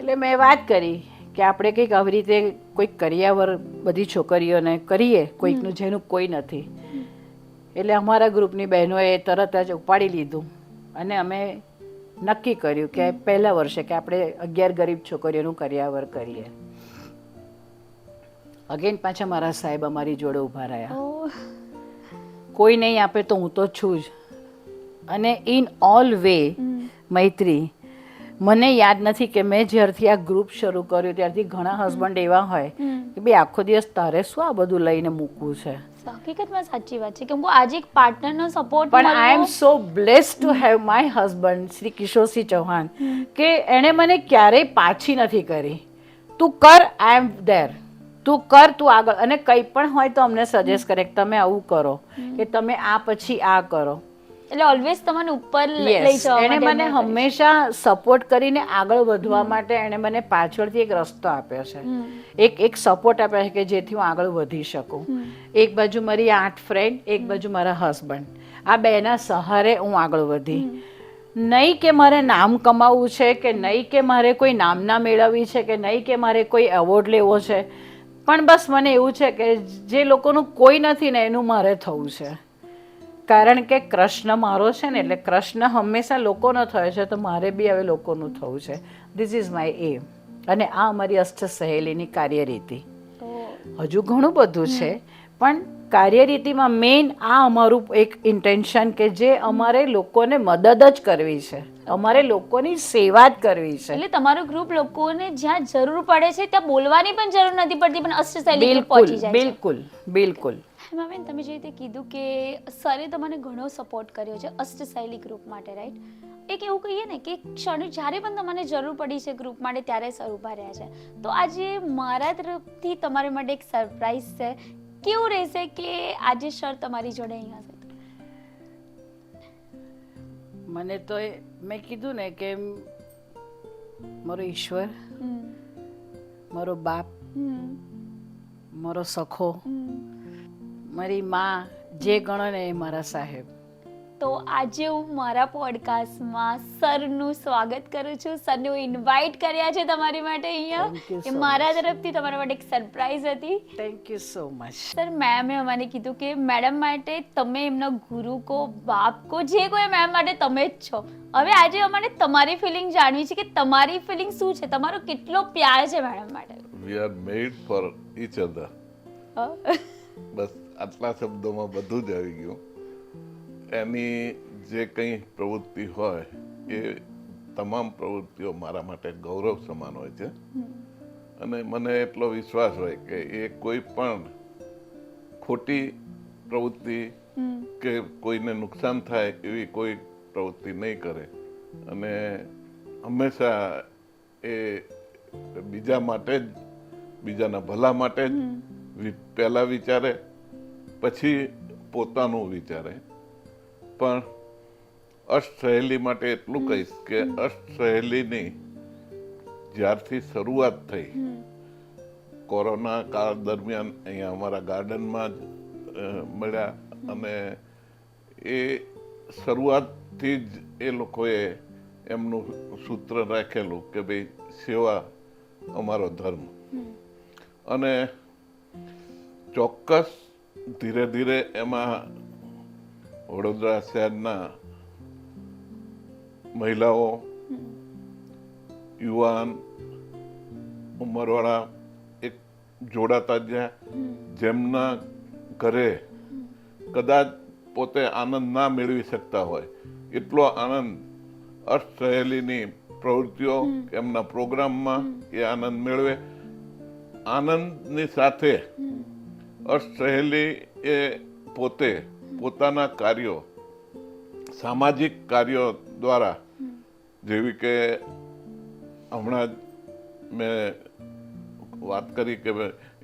એટલે મેં વાત કરી કે આપણે કંઈક આવી રીતે કોઈક કરિયાવર બધી છોકરીઓને કરીએ, કોઈકનું જેનું કોઈ નથી. એટલે અમારા ગ્રુપની બહેનોએ તરત જ ઉપાડી લીધું અને અમે નક્કી કર્યું કે પહેલા વર્ષે કે આપણે 11 ગરીબ છોકરીઓનું કરિયાવર કરીએ. અગેન પાછા મારા સાહેબ અમારી જોડે ઊભા રહ્યા. કોઈ નહીં આપે તો હું તો છું જ. અને ઇન ઓલ વે મૈત્રી, મને યાદ નથી કે મેં જ્યારથી આ ગ્રુપ શરૂ કર્યું ત્યારથી ઘણા હસબન્ડ એવા હોય કે ભાઈ આખો દિવસ તારે શું આ બધું લઈને મૂકવું છે. હકીકતમાં સાચી વાત છે કે આજે એક પાર્ટનરનો સપોર્ટ પણ I am so blessed to have my husband Shri Kishorsinh Chauhan, કે એણે મને ક્યારેય પાછી નથી કરી. તું કર, આઈ એમ ધેર, તું કર, તું આગળ. અને કંઈ પણ હોય તો અમને સજેસ્ટ કરે કે તમે આવું કરો, કે તમે આ પછી આ કરો. એટલે ઓલવેઝ તમને ઉપર લઈ જવા એણે મને હંમેશા સપોર્ટ કરીને આગળ વધવા માટે એણે મને પાછળથી એક રસ્તો આપ્યો છે, એક સપોર્ટ આપ્યો છે કે જેથી હું આગળ વધી શકું. એક બાજુ મારી 8 ફ્રેન્ડ, એક બાજુ મારા હસબન્ડ, આ બેના સહારે હું આગળ વધી. નહીં કે મારે નામ કમાવવું છે, કે નહીં કે મારે કોઈ નામના મેળવવી છે, કે નહીં કે મારે કોઈ એવોર્ડ લેવો છે, પણ બસ મને એવું છે કે જે લોકોનું કોઈ નથી ને એનું મારે થવું છે. કારણ કે કૃષ્ણ મારો છે ને, એટલે કૃષ્ણ હંમેશા લોકોનો થયો છે, તો મારે બી હવે લોકોનું થવું છે. ધીસ ઇઝ માય એમ. અને આ અમારી અષ્ટ સહેલીની કાર્યરીતિ. હજુ ઘણું બધું છે, પણ કાર્યરીતિમાં મેઇન આ અમારું એક ઇન્ટેન્શન કે જે અમારે લોકોને મદદ જ કરવી છે, અમારે લોકોની સેવા જ કરવી છે. એટલે તમારું ગ્રુપ લોકોને જ્યાં જરૂર પડે છે ત્યાં બોલવાની પણ જરૂર નથી પડતી, પણ અષ્ટ સહેલી ગ્રુપ પહોંચી જાય છે. બિલકુલ બિલકુલ. હેમાબેન, તમે જે રીતે કીધું કે સરે તમને ઘણો સપોર્ટ કર્યો છે અષ્ટ સહેલી ગ્રુપ માટે, રાઈટ? એક એવું કહીએ ને કે ક્ષણે જ્યારે પણ તમને જરૂર પડી છે ગ્રુપ માટે ત્યારે સર ઊભા રહ્યા છે. તો આજે મારા તરફથી તમારા માટે એક સરપ્રાઈઝ છે. કેવું રહેશે કે આજે સર તમારી જોડે અહીંયા હશે? મને તો મેં કીધું ને કે મારો ઈશ્વર, મારો બાપ, મારો સખો, મારી માં, જે ગણો ને એ મારા સાહેબ. તો આજે હું મારા પોડકાસ્ટમાં સરનું સ્વાગત કરું છું. સરને હું ઇન્વાઇટ કર્યા છે તમારી માટે અહીંયા, કે મારા તરફથી તમારા માટે એક સરપ્રાઈઝ હતી. Thank you so much. Sir, મેમે અમને કીધું કે મેડમ માટે તમે એમના ગુરુ કો, બાપ કો, જે કોઈ મેમ માટે તમે જ છો. હવે આજે અમારે તમારી ફિલિંગ જાણવી છે કે તમારી ફિલિંગ શું છે, તમારો કેટલો પ્યાર છે મેડમ માટે. We are made for each other. બસ આટલા શબ્દોમાં બધું જ આવી ગયું. એની જે કંઈ પ્રવૃત્તિ હોય એ તમામ પ્રવૃત્તિઓ મારા માટે ગૌરવ સમાન હોય છે. અને મને એટલો વિશ્વાસ હોય કે એ કોઈ પણ ખોટી પ્રવૃત્તિ કે કોઈને નુકસાન થાય એવી કોઈ પ્રવૃત્તિ નહીં કરે. અને હંમેશા એ બીજા માટે જ, બીજાના ભલા માટે જ પહેલા વિચારે, પછી પોતાનું વિચારે. પણ અષ્ટસહેલી માટે એટલું કહીશ કે અષ્ટસહેલીની જ્યારથી શરૂઆત થઈ, કોરોના કાળ દરમિયાન અહીંયા અમારા ગાર્ડનમાં જ મળ્યા. અને એ શરૂઆતથી જ એ લોકોએ એમનું સૂત્ર રાખેલું કે ભાઈ સેવા અમારો ધર્મ. અને ચોક્કસ ધીરે ધીરે એમાં વડોદરા શહેરના મહિલાઓ, યુવાન, ઉંમરવાળા એક જોડાતા ગયા, જેમના ઘરે કદાચ પોતે આનંદ ના મેળવી શકતા હોય એટલો આનંદ અષ્ટસહેલીની પ્રવૃત્તિઓ, એમના પ્રોગ્રામમાં એ આનંદ મેળવે. આનંદની સાથે અષ્ટસહેલી એ પોતે પોતાના કાર્યો, સામાજિક કાર્યો દ્વારા, જેવી કે હમણાં જ મેં વાત કરી કે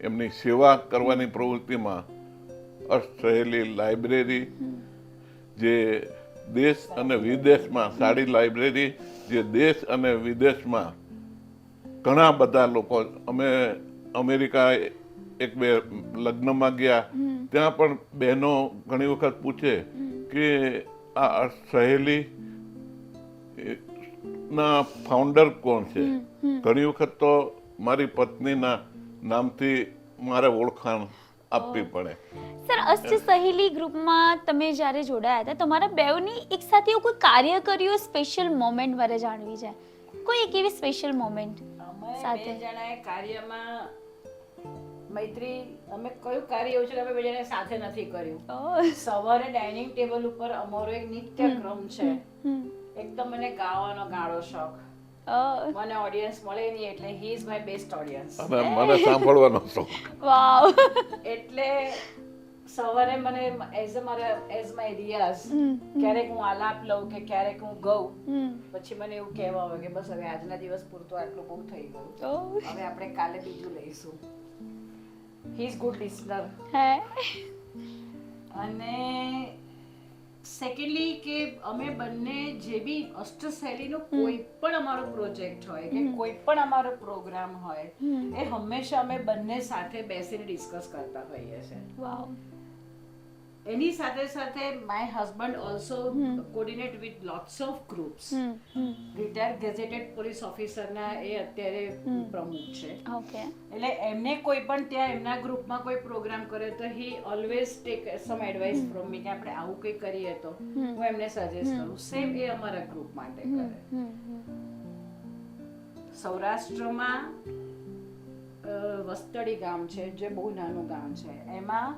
એમની સેવા કરવાની પ્રવૃત્તિમાં અષ્ટસહેલી લાઇબ્રેરી, જે દેશ અને વિદેશમાં, સાડી લાઇબ્રેરી જે દેશ અને વિદેશમાં ઘણા બધા લોકો, અમે અમેરિકા એક બે લગ્નમાં ગયા, ત્યાં પણ બહેનો ઘણી વખત પૂછે કે આ અષ્ટસહેલી ના ફાઉન્ડર કોણ છે. ઘણી વખત તો મારી પત્નીના નામથી મારે ઓળખાણ આપવી પડે. સર, અષ્ટસહેલી ગ્રુપમાં તમે જ્યારે જોડાયા હતા, તમારા બેવની એક સાથે એવું કોઈ કાર્ય કર્યું, સ્પેશિયલ મોમેન્ટ મારે જાણવી છે. કોઈ એક એવી સ્પેશિયલ મોમેન્ટ સાથે બે જણાએ કાર્યમાં મૈત્રી, અમે કયું કાર્ય એવું છે કે અમે બે જણાએ સાથે નથી કર્યું. સવારે ડાઇનિંગ ટેબલ ઉપર અમારો એક નિત્યક્રમ છે. એકદમ મને ગાવાનો ગાળો શોખ. મને ઓડિયન્સ મળે નહીં એટલે he is my best audience. અને મને સાંભળવાનો શોખ. વાવ. એટલે સવારે મને એઝ માય રિયાઝ, ક્યારેક હું આલાપ લઉં કે ક્યારેક હું ગઉં, પછી મને એવું કહેવા આવે કે બસ હવે આજના દિવસ પૂરતું આટલું બહુ થઈ ગયું, હવે આપણે કાલે બીજું લઈશું. He is good listener. અને સેકન્ડલી કે અમે બંને જે બી અષ્ટસહેલીનો કોઈ પણ અમારો પ્રોજેક્ટ હોય કે કોઈ પણ અમારો પ્રોગ્રામ હોય, એ હંમેશા અમે બંને સાથે બેસીને ડિસ્કસ કરતા હોઈએ છીએ. વાવ. એની સાથે સાથે my husband also coordinate with lots of groups. Retired gazetted police ઓફિસરના એ અત્યારે પ્રમુખ છે. એટલે એમને કોઈ પણ ત્યાં એમના ગ્રુપમાં કોઈ પ્રોગ્રામ કરે તો he always tech sum advice from મી કે આપણે આવું કંઈ કરીએ તો હું એમને સજેસ્ટ કરું. સેમ એ અમારા ગ્રુપ માટે કરે. સૌરાષ્ટ્રમાં વસ્તડી ગામ છે, જે બહુ નાનું ગામ છે. એમાં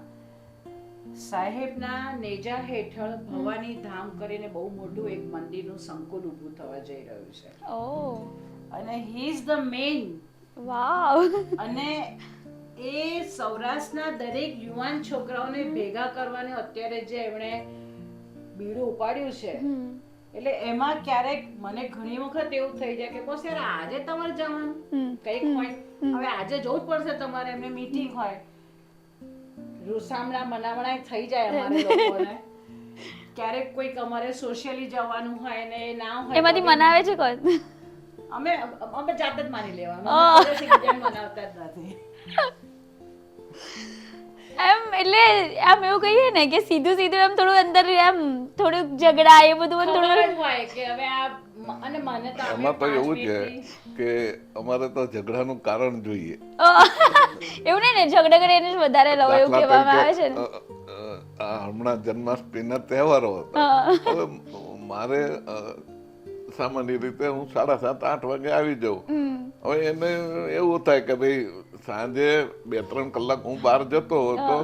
સાહેબના નેજા હેઠળ ભવાની ધામ કરીને બહુ મોટું એક મંદિરનું સંકુલ ઊભું થવા જઈ રહ્યું છે. અને હી ઇઝ ધ મેઇન. વાવ. અને એ સૌરાષ્ટ્રના દરેક યુવાન છોકરાઓને ભેગા કરવાને અત્યારે જે એમણે બીડું ઉપાડ્યું છે, એટલે એમાં ક્યારેક મને ઘણી વખત એવું થઈ જાય કે બસ યાર આજે તમારે જવાનું કંઈક હોય, હવે આજે જવું જ પડશે તમારે, એમને મીટિંગ હોય, રૂસામણા મનામણા થઈ જાય અમારે લોકોને. ક્યારેક કોઈક અમારે સોશિયલી જવાનું હોય ને એ ના હોય, એમાંથી મનાવે છે કોણ? અમે જાત જ માની લેવાનું, મનાવતા જ નથી. એમ એટલે આમ એવું કહીએ ને કે સીધું એમ થોડું અંદર એમ થોડુંક ઝઘડા એ બધું થોડું હોય કે હવે આ. અને મને તો એમાં તો એવું છે કે અમારે તો ઝઘડાનું કારણ જોઈએ. એવું નહીં ને, ઝઘડા કરે એને વધારે લવ એવું કહેવામાં આવે છે ને. હમણાં જન્માષ્ટમીના તહેવારો હતા, હવે મારે સામાન્ય રીતે હું 7:30-8 વાગે આવી જાઉં. હવે એને એવું થાય કે ભાઈ સાંજે 2-3 કલાક હું બહાર જતો તો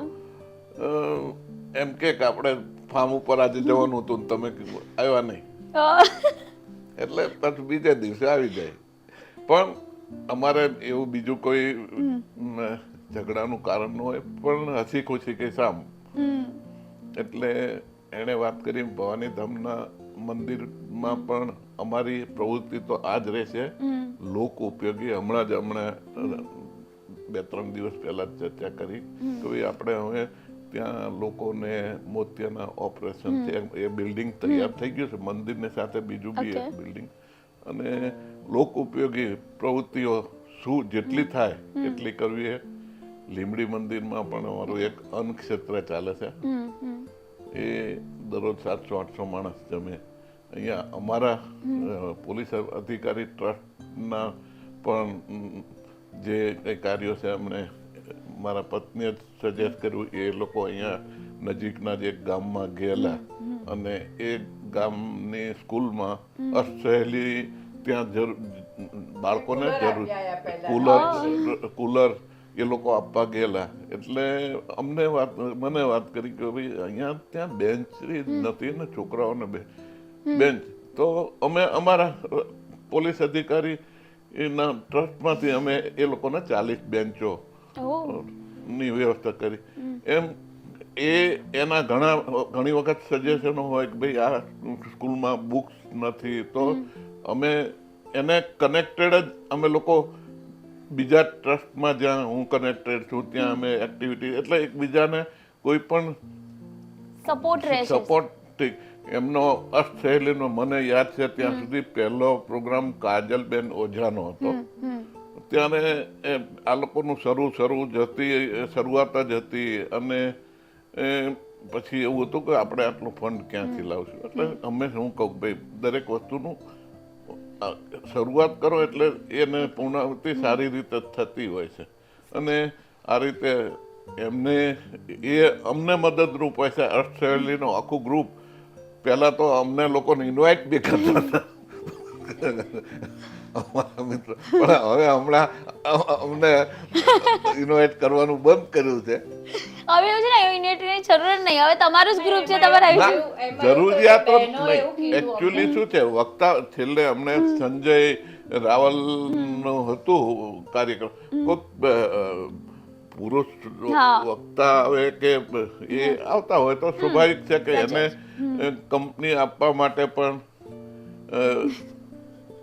એમ કે આપણે ફાર્મ ઉપર આજે જવાનું હતું ને તમે આવ્યા નહીં, એટલે પછી બીજે દિવસે આવી જાય. પણ અમારે એવું બીજું કોઈ ઝઘડાનું કારણ ન હોય, પણ હસી ખુશી કે સામ. એટલે એણે વાત કરી ભવાની ધામના મંદિરમાં પણ અમારી પ્રવૃત્તિ તો આ જ રહેશે, લોક ઉપયોગી. હમણાં 2-3 દિવસ પહેલા જ ચર્ચા કરી કે ભાઈ આપણે હવે ત્યાં લોકોને મોતિયાના ઓપરેશન છે, એ બિલ્ડિંગ તૈયાર થઈ ગયું છે મંદિરની સાથે, બીજું બી એક બિલ્ડિંગ, અને લોક ઉપયોગી પ્રવૃત્તિઓ શું જેટલી થાય એટલી કરવી. લીમડી મંદિરમાં પણ અમારું એક અન્ન ક્ષેત્ર ચાલે છે, એ દરરોજ 700-800 માણસ જમે. અહીંયા અમારા પોલીસ અધિકારી ટ્રસ્ટના પણ જે કંઈ કાર્યો છે એમણે મારા પત્નીએ સજેસ્ટ કર્યું, એ લોકો અહીંયા નજીકના જ એક ગામમાં ગયેલા અને એ ગામની સ્કૂલમાં અસહેલી ત્યાં બાળકોને જરૂર કુલર એ લોકો આપવા ગયેલા. એટલે મને વાત કરી કે ભાઈ અહીંયા ત્યાં બેન્ચ નથી ને છોકરાઓને બેન્ચ, તો અમે અમારા પોલીસ અધિકારી એના ટ્રસ્ટમાંથી અમે એ લોકોને 40 બેન્ચો ની વ્યવસ્થા કરી. એમ એના ઘણી વખત સજેશનો હોય કે ભાઈ આ સ્કૂલમાં બુક્સ નથી, તો અમે એને કનેક્ટેડ જ અમે લોકો બીજા ટ્રસ્ટમાં જ્યાં હું કનેક્ટેડ છું ત્યાં અમે એક્ટિવિટી, એટલે એકબીજાને કોઈ પણ સપોર્ટ. એમનો અષ્ટશૈલીનો મને યાદ છે ત્યાં સુધી પહેલો પ્રોગ્રામ કાજલબેન ઓઝાનો હતો. ત્યારે આ લોકોનું શરૂઆત જ હતી, અને પછી એવું હતું કે આપણે આટલું ફંડ ક્યાંથી લાવશું. એટલે અમે હું કહું ભાઈ દરેક વસ્તુનું શરૂઆત કરો એટલે એને પૂર્ણાવૃત્તિ સારી રીતે થતી હોય છે. અને આ રીતે અમને મદદરૂપ હોય છે. અષ્ટશૈલીનો આખું ગ્રુપ પહેલા તો અમને લોકોને ઇન્વાઇટ બી કરતા હતા અમારા મિત્રો, પણ હવે હમણાં અમને ઇન્વાઇટ કરવાનું બંધ કર્યું છે. હવે એવું છે ને, ઇન્વાઇટની જરૂર નહીં, હવે તમારું જ ગ્રુપ છે, તમારે જરૂરિયાત નહીં. એકચ્યુઅલી શું છે, વક્તા છેલ્લે અમને સંજય રાવલનું હતું કાર્યક્રમ, કોઈક પુરુષ વક્તા આવે કે એ આવતા હોય તો સ્વાભાવિક છે કે એને કંપની આપવા માટે પણ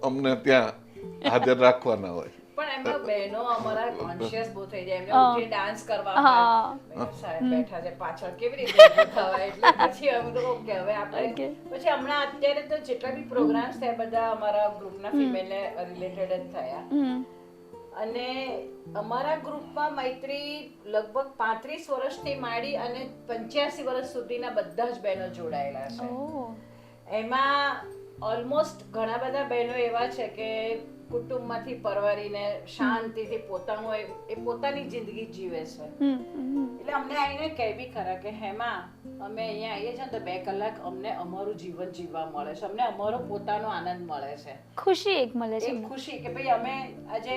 અમને ત્યાં હાજર રાખવાના હોય. પણ એમાં બહેનો અમારા કોન્શિયસ બહુ થઈ જાય, એમને ઉઠી ડાન્સ કરવા સાહેબ બેઠા છે પાછળ, કેવી રીતે થવાય, એટલે પછી અમે તો કે હવે આપણે પછી હમણાં અત્યારે તો જેટલા બી પ્રોગ્રામ્સ થયા બધા અમારા ગ્રુપના ફિમેલને રિલેટેડ જ થયા. અને અમારા ગ્રુપમાં મૈત્રી લગભગ 35 વર્ષથી માંડી અને 85 વર્ષ સુધીના બધા જ બહેનો જોડાયેલા છે. એમાં ઓલમોસ્ટ ઘણા બધા બહેનો એવા છે કે કુટુંબમાંથી પરવારીને શાંતિથી પોતાની જિંદગી જીવે છે. એટલે અમને આવીને કહે બી ખરા કે હેમાં અમે અહીંયા આવીએ છીએ તો 2 કલાક અમને અમારું જીવન જીવવા મળે છે, અમને અમારો પોતાનો આનંદ મળે છે, ખુશી એક મળે છે, ખુશી કે ભાઈ અમે આજે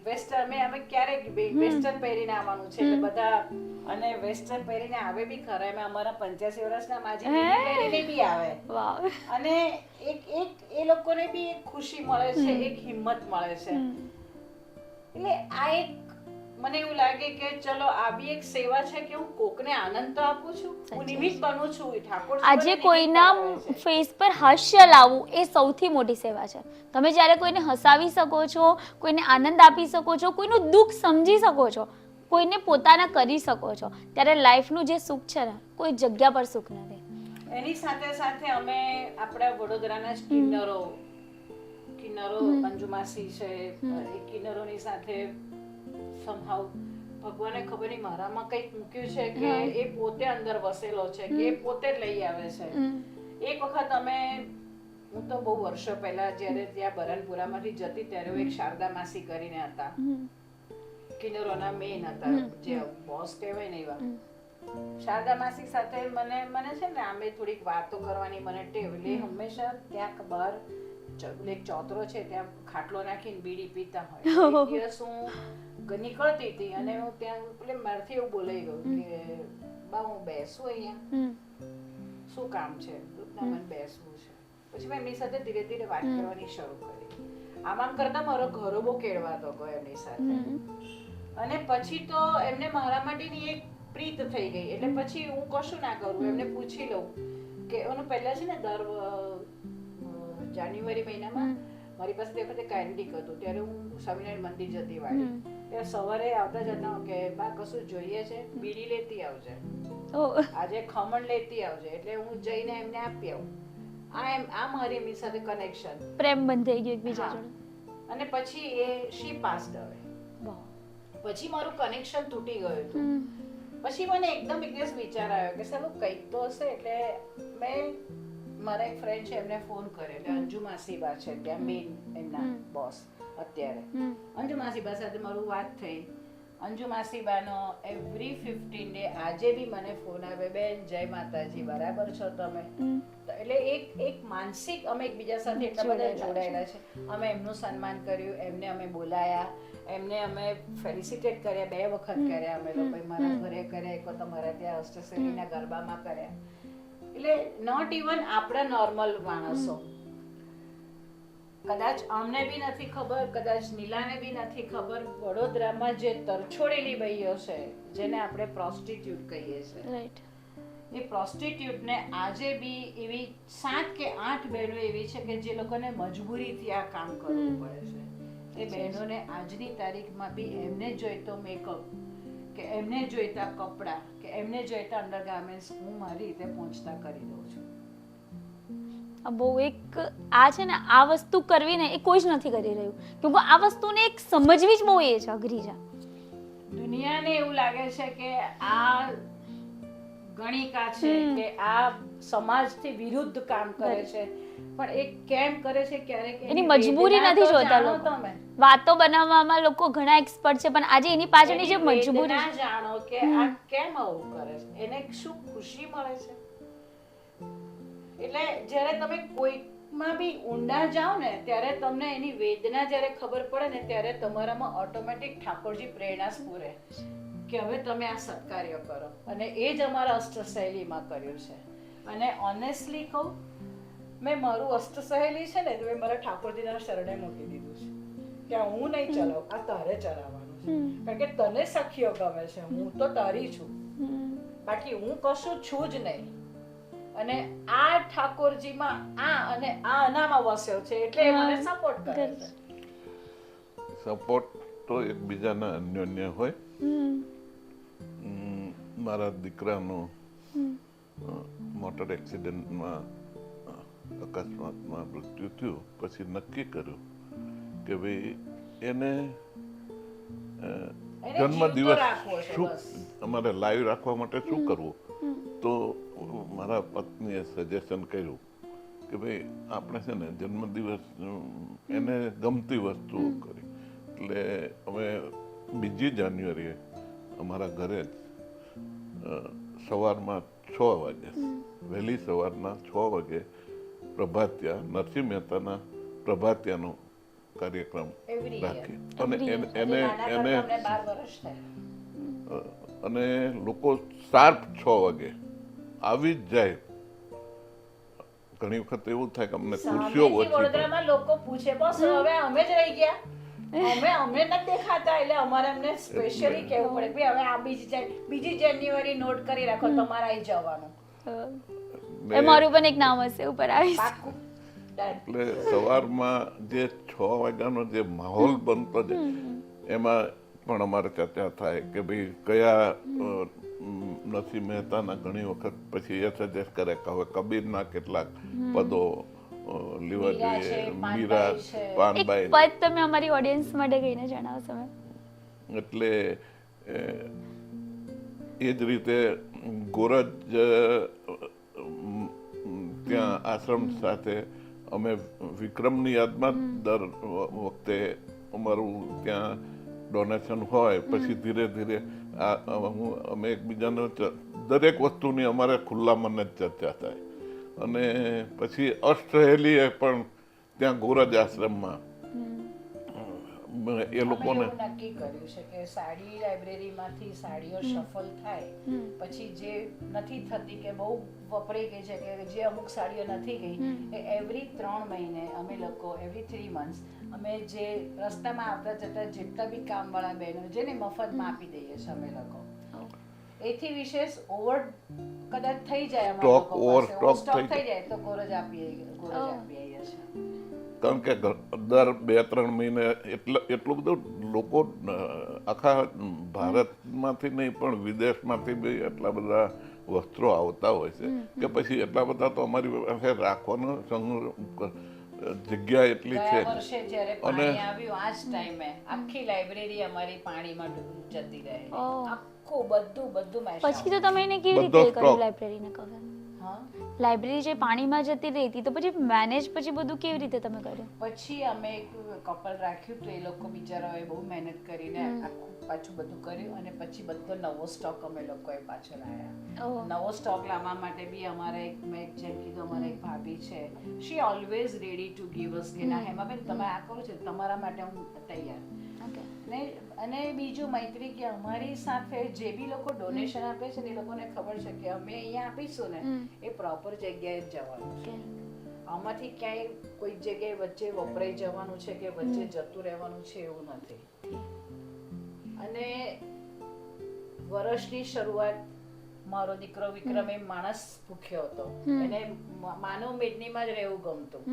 વેસ્ટર્ન અમે ક્યારેક વેસ્ટર્ન પહેરીને આવવાનું છે એટલે બધા, અને વેસ્ટર્ન પહેરીને આવે બી ખરા. અમે અમારા 85 વર્ષના માજી પહેરીને બી આવે, અને એક એ લોકોને બી એક ખુશી મળે છે, એક હિંમત મળે છે. એટલે આ એક મને એવું લાગે કે ચલો આ બી એક સેવા છે કે હું કોકને આનંદ તો આપું છું, હું નિમિત્ત બનું છું. ઠાકોર આજે કોઈના ફેસ પર હાસ્ય લાવવું એ સૌથી મોટી સેવા છે. તમે જ્યારે કોઈને હસાવી શકો છો, કોઈને આનંદ આપી શકો છો, કોઈનું દુઃખ સમજી શકો છો, કોઈને પોતાના કરી શકો છો, ત્યારે લાઈફનું જે સુખ છે ને કોઈ જગ્યા પર સુખ નથી. એની સાથે સાથે અમે આપણા વડોદરાના જ કિન્નરો અંજુમાસી છે, એ કિન્નરોની સાથે સમહાવ ભગવાને ખબર નહીં મારામાં કંઈક મૂક્યું છે કે એ પોતે અંદર વસેલો છે, કે એ પોતે જ લઈ આવે છે. એક વખત હું તો બહુ વર્ષો પહેલા જ્યારે ત્યાં બરનપુરામાંથી જતી ત્યારે એક શારદા માસી કરીને હતા, કિન્નરોના મેન હતા, જે બોસ કહેવાય ને એવા. શારદા માસી સાથે મને છે ને આમે થોડીક વાતો કરવાની મને ટેવ, એટલે હંમેશા ત્યાં બહાર એક ચોતરો છે ત્યાં ખાટલો નાખીને બીડી પીતા હોય. એક દિવસ હું નીકળતી હતી અને હું ત્યાં એટલે મારાથી એવું બોલાઈ ગયું કે બા હું બેસું અહીંયા શું કામ છે ના મને બેસવું છે. પછી મેં એમની સાથે ધીરે ધીરે વાત કરવાની શરૂ કરી. આમ કરતા મારો ઘરો બહુ કેળવાતો ગયો એમની સાથે અને પછી તો એમને મારા માટેની એક પ્રીત થઈ ગઈ. એટલે પછી હું કશું ના કરું એમને પૂછી લઉં કે એનું પહેલા છે ને દર જાન્યુઆરી મહિનામાં મારી પાસે તે વખતે કાર્યક્રમ હતું ત્યારે હું સ્વામિનારાયણ મંદિર જતી વાળી ત્યારે સવારે આવતા જતા કે બા કશું જોઈએ છે બીડી લેતી આવજે, આજે ખમણ લેતી આવજે. એટલે હું જઈને એમને આપી આવું. આ મારી એમની સાથે કનેક્શન પ્રેમ બંધાઈ ગયો એકબીજા જોડે. અને પછી એ શી પાસ્ડ હવે પછી મારું કનેક્શન તૂટી ગયું હતું. પછી મને એકદમ એક દિવસ વિચાર આવ્યો કે સારું કંઈક તો હશે. એટલે મેં મારા એક ફ્રેન્ડ છે એમને ફોન કર્યો. એટલે અંજુ માસીબા છે ત્યાં મેઇન એમના બોસ અત્યારે. અંજુ માસીબા સાથે મારું વાત થઈ. અંજુ માસીબાનો એવરી 15 ડે આજે બી મને ફોન આવે બેન જય માતાજી બરાબર છો તમે. એટલે એક માનસિક અમે એકબીજા સાથે એટલા બધા જોડાયેલા છે. અમે એમનું સન્માન કર્યું, એમને અમે બોલાયા, એમને અમે ફેલિસિટેટ કર્યા, 2 વખત કર્યા અમે લોકો. મારા ઘરે કર્યા, એક વખત અમારા ત્યાં અષ્ટશૈલીના ગરબામાં કર્યા. એટલે નોટ ઇવન આપણા નોર્મલ માણસો કદાચ અમને બી નથી ખબર, કદાચ નીલાને બી નથી ખબર, વડોદરામાં જે તરછોડેલી ભાઈઓ છે જેને આપણે પ્રોસ્ટિટ્યુટ કહીએ છીએ એ પ્રોસ્ટિટ્યુટને આજે બી એવી 7 કે 8 બહેનો એવી છે કે જે લોકોને મજબૂરીથી આ કામ કરવું પડે છે. એ બહેનોને આજની તારીખમાં બી એમને જોઈતો મેકઅપ કે એમને જોઈતા કપડાં કે એમને જોઈતા અંડરગાર્મેન્ટ્સ હું મારી રીતે પહોંચતા કરી દઉં છું. બહુ એક આ છે ને આ વસ્તુ કરવી ને એ કોઈ જ નથી કરી રહ્યું. કેમ આ વસ્તુને એક સમજવી જ બહુ એ છે અઘરી છે. દુનિયાને એવું લાગે છે કે આ ગણિકા છે કે આ સમાજથી વિરુદ્ધ કામ કરે છે, પણ એ કેમ કરે છે ક્યારેક એની મજબૂરી નથી જોતા લોકો. વાતો બનાવવામાં લોકો ઘણા એક્સપર્ટ છે, પણ આજે એની પાછળની જે મજબૂરી ના જાણો કે આ કેમ આવું કરે છે, એને શું ખુશી મળે છે. એટલે જ્યારે તમે કોઈમાં બી ઊંડા જાઓ ને ત્યારે તમને એની વેદના જ્યારે ખબર પડે ને ત્યારે તમારામાં ઓટોમેટિક ઠાકોરજી પ્રેરણા સ્ફુરે કે હવે તમે આ સત્કાર્ય કરો. અને એ જ અમારા અષ્ટશૈલીમાં કર્યું છે. અને ઓનેસ્ટલી કહું મેં મારું અષ્ટશૈલી છે ને મેં મારા ઠાકોરજીના શરણે મૂકી દીધું છે કે હું નહીં ચલાવું, આ તારે ચલાવવાનું છે. કારણ કે તને સખીઓ ગમે છે, હું તો તારી છું, બાકી હું કશું છું જ નહીં. અને આ ઠાકોરજીમાં આ અને આ અનામાં વસ્યો છે એટલે એ મને સપોર્ટ કરે છે. સપોર્ટ તો એકબીજાના અન્યોન્ય હોય. મારા દીકરાનું મોટર એક્સિડન્ટમાં અકસ્માતમાં મૃત્યુ થયું પછી નક્કી કર્યું કે ભાઈ એને જન્મદિવસ શું અમારે લાઈવ રાખવા માટે શું કરવું. તો મારા પત્નીએ સજેશન કર્યું કે ભાઈ આપણે છે ને જન્મદિવસ એને ગમતી વસ્તુઓ કરી. એટલે અમે 2 જાન્યુઆરીએ અમારા ઘરે જ સવારમાં 6 વાગે વહેલી સવારના 6 વાગે પ્રભાતિયા નરસિંહ મહેતાના પ્રભાતિયાનો કાર્યક્રમ રાખી અને લોકો શાર્પ 6 વાગે આવી જ જાય. ઘણી વખત એવું થાય કે અમને ખુરશીઓ ઓછી વડોદરામાં લોકો પૂછે બસ હવે અમે જ રહી ગયા, અમે નથી દેખાતા. એટલે અમારે એમને સ્પેશિયલી કહેવું પડે કે હવે આ 2 જાન્યુઆરી નોટ કરી રાખો, તમારે અહીં જવાનું. એ મારું પણ એક નામ હશે ઉપર આવીશ. એટલે સવારમાં જે 6 વાગ્યાનો જે માહોલ બનતો છે એમાં પણ અમારે ચર્ચા થાય કે ભાઈ કયા નરસિંહ મહેતાના ઘણી વખત પછી એ સજેસ્ટ કરે કે હવે કબીરના કેટલાક પદો લેવા જોઈએ, મીરા પાનબાઈ. પદ તમે અમારી ઓડિયન્સ માટે કહીને જણાવશો મેમ? એટલે એ જ રીતે ગોરજ ત્યાં આશ્રમ સાથે અમે વિક્રમની યાદમાં દર વખતે અમારું ત્યાં ડોનેશન હોય પછી ધીરે ધીરે અમે એકબીજાને દરેક વસ્તુની અમારે ખુલ્લા મને જ ચર્ચા થાય. અને પછી અષ્ટસહેલીએ પણ ત્યાં ગોરજ આશ્રમમાં એ લોકોને અમે એવું નક્કી કર્યું છે કે સાડી લાઇબ્રેરીમાંથી સાડીઓ શફલ થાય પછી જે નથી થતી કે બહુ વપરાઈ ગઈ છે કે જે અમુક સાડીઓ નથી ગઈ એ એવરી 3 મહિને અમે લોકો એવરી 3 months અમે જે રસ્તામાં આવતા જતા જેટલા બી કામવાળા બહેનો જેને મફતમાં આપી દઈએ છીએ અમે લોકો. એથી વિશેષ ઓવર કદાચ થઈ જાય અમારા સ્ટોક લોકો ઓવર પાસે, સ્ટોક સ્ટોક થઈ થઈ જાય તો ગોરજ આપીએ છીએ. કારણ કે દર 2-3 મહિને એટલું બધું લોકો આખા ભારતમાંથી નહીં પણ વિદેશમાંથી બી એટલા બધા વસ્ત્રો આવતા હોય છે કે પછી એટલા બધા તો અમારી પાસે રાખવાનો જગ્યા એટલી છે. ગયા વર્ષે જ્યારે પાણી આવ્યું આ જ ટાઈમે આખી લાઇબ્રેરી અમારી પાણીમાં જતી રહે. આખું બધું મેશ. પછી તો તમે એને કેવી બધો રીતે કર્યું stock. લાઇબ્રેરીને કવર? હા, લાઇબ્રેરી જે પાણીમાં જતી રહી હતી તો પછી મેનેજ પછી બધું કેવી રીતે તમે કર્યું? પછી અમે એક કપલ રાખ્યું તો એ લોકો બિચારાઓએ બહુ મહેનત કરીને આખું પાછું બધું કર્યું અને પછી બધો નવો સ્ટોક અમે લોકોએ પાછો લાવ્યા. નવો સ્ટોક લાવવા માટે બી અમારે મેં જેમ કીધું અમારે એક ભાભી છે, she always ready to give us કે ના હેમાબેન તમે આ કરો છો તમારા માટે હું તૈયાર. અને બીજું મૈત્રી કે અમારી સાથે જે બી લોકો ડોનેશન આપે છે ને એ લોકોને ખબર છે કે અમે અહીંયા આપીશું ને એ પ્રોપર જગ્યાએ જ જવાનું છે. આમાંથી ક્યાંય કોઈ જગ્યાએ વચ્ચે વપરાઈ જવાનું છે કે વચ્ચે જતું રહેવાનું છે એવું નથી. અને વર્ષની શરૂઆત મારો દીકરો વિક્રમ એ માણસ ભૂખ્યો હતો, એને માનવ મેદનીમાં જ રહેવું ગમતું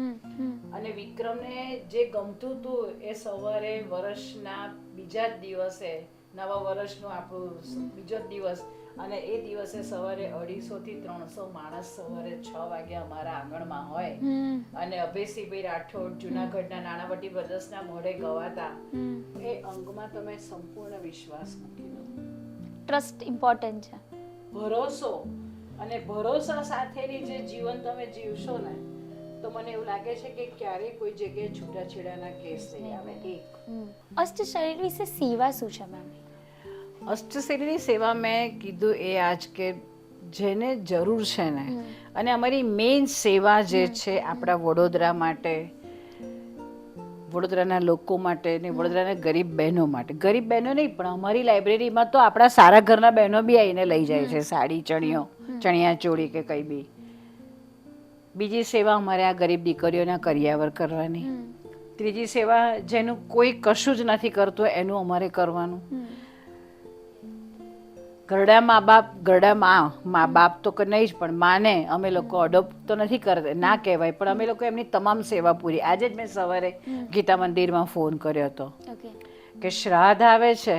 અને વિક્રમને જે ગમતું હતું એ સવારે વર્ષના બીજા જ દિવસે નવા વર્ષનું આપણું બીજો જ દિવસ અને એ દિવસે સવારે 250 થી 300 માણસ સવારે 6 વાગે અમારા આંગણમાં હોય અને અભયસિંહભાઈ રાઠોડ જુનાગઢના નાણાવટી બ્રદર્સના મોઢે ગવાતા. એ અંગમાં તમે સંપૂર્ણ વિશ્વાસ મૂકી દો. ટ્રસ્ટ ઇમ્પોર્ટન્ટ છે. ભરોસો અને ભરોસા સાથેની જે જીવન તમે જીવશો ને તો મને એવું લાગે છે કે ક્યારેય કોઈ જગ્યાએ છૂટાછેડાના કેસ નહીં આવે. અષ્ટશરીર વિશે સેવા શું છે મેમ? અષ્ટશરીરની સેવા મેં કીધું એ આજ કે જેને જરૂર છે ને અને અમારી મેઇન સેવા જે છે આપણા વડોદરા માટે, વડોદરાના લોકો માટે ને વડોદરાના ગરીબ બહેનો માટે. ગરીબ બહેનો નહીં પણ અમારી લાઇબ્રેરીમાં તો આપણા સારા ઘરના બહેનો બી આવીને લઈ જાય છે સાડી ચણિયા ચોળી કે કંઈ બી. બીજી સેવા અમારે આ ગરીબ દીકરીઓના કરિયાવર કરવાની. ત્રીજી સેવા જેનું કોઈ કશું જ નથી કરતું એનું અમારે કરવાનું. ઘરડા મા બાપ તો નહીં જ પણ માને અમે લોકો અડોપ્ટ તો નથી કરતા ના કહેવાય પણ અમે લોકો એમની તમામ સેવા પૂરી. આજે જ મેં સવારે ગીતા મંદિરમાં ફોન કર્યો હતો કે શ્રાદ્ધ આવે છે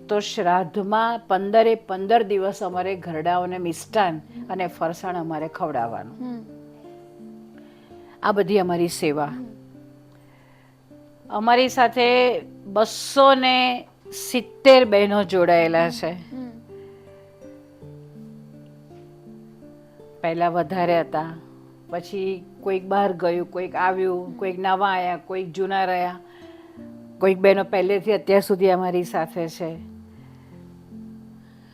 તો શ્રાદ્ધમાં 15 દિવસ અમારે ઘરડાઓને મિષ્ટાન અને ફરસાણ અમારે ખવડાવવાનું. આ બધી અમારી સેવા. અમારી સાથે 270 બહેનો જોડાયેલા છે. પહેલાં વધારે હતા, પછી કોઈક બહાર ગયું, કોઈક આવ્યું, કોઈક નવા આવ્યા, કોઈક જૂના રહ્યા, કોઈક બહેનો પહેલેથી અત્યાર સુધી અમારી સાથે છે.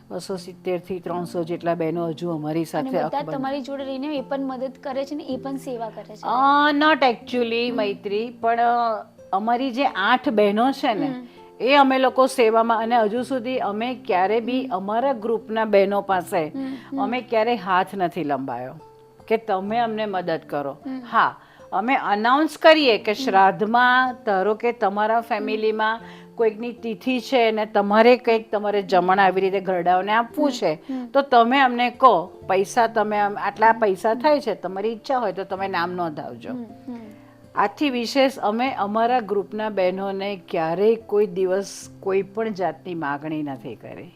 270 થી 300 જેટલા બહેનો હજુ અમારી સાથે તમારી જોડે રહીને એ પણ મદદ કરે છે ને એ પણ સેવા કરે છે. નોટ એકચ્યુઅલી મૈત્રી, પણ અમારી જે 8 બહેનો છે ને એ અમે લોકો સેવામાં અને હજુ સુધી અમે ક્યારે બી અમારા ગ્રુપના બહેનો પાસે અમે ક્યારેય હાથ નથી લંબાયો કે તમે અમને મદદ કરો. હા, અમે અનાઉન્સ કરીએ કે શ્રાદ્ધમાં ધારો કે તમારા ફેમિલીમાં કોઈકની તિથિ છે ને તમારે કંઈક તમારે જમણ આવી રીતે ઘરડાઓને આપવું છે તો તમે અમને કહો, પૈસા તમે આટલા પૈસા થાય છે, તમારી ઈચ્છા હોય તો તમે નામ નોંધાવજો. આથી વિશેષ અમે અમારા ગ્રુપના બહેનોને ક્યારેય કોઈ દિવસ કોઈ પણ જાતની માગણી નથી કરી.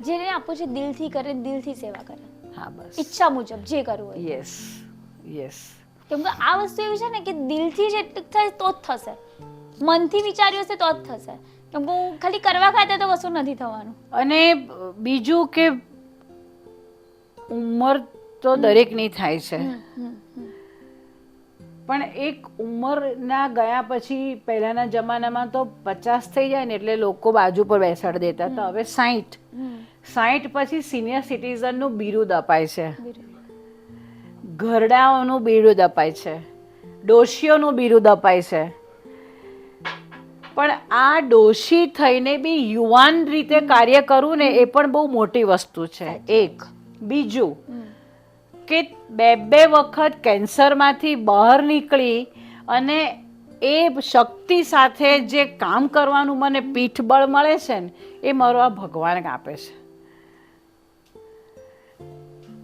જેને આપવું છે દિલથી કરે, દિલથી સેવા કરે. હા, બસ ઈચ્છા મુજબ જે કરવું હોય. યસ. કેમ કે આ વસ્તુ એવી છે ને કે દિલથી જેટલું થાય તો જ થશે, મનથી વિચાર્યું હશે તો જ થશે. કેમ કે ખાલી કરવા ખાતે તો વસ્તુ નથી થવાનું. અને બીજું કે ઉંમર તો દરેકની થાય છે પણ એક ઉંમરના ગયા પછી પહેલાના જમાનામાં તો 50 થઈ જાય ને એટલે લોકો બાજુ પર બેસાડી દેતા હતા. હવે 60 પછી સિનિયર સિટીઝનનું બિરુદ અપાય છે, ઘરડાઓનું બિરુદ અપાય છે, ડોશીઓનું બિરુદ અપાય છે. પણ આ ડોશી થઈને બી યુવાન રીતે કાર્ય કરવું ને એ પણ બહુ મોટી વસ્તુ છે. એક બીજું કે બે વખત કેન્સરમાંથી બહાર નીકળી અને એ શક્તિ સાથે જે કામ કરવાનું મને પીઠબળ મળે છે ને એ મારો આ ભગવાન આપે છે.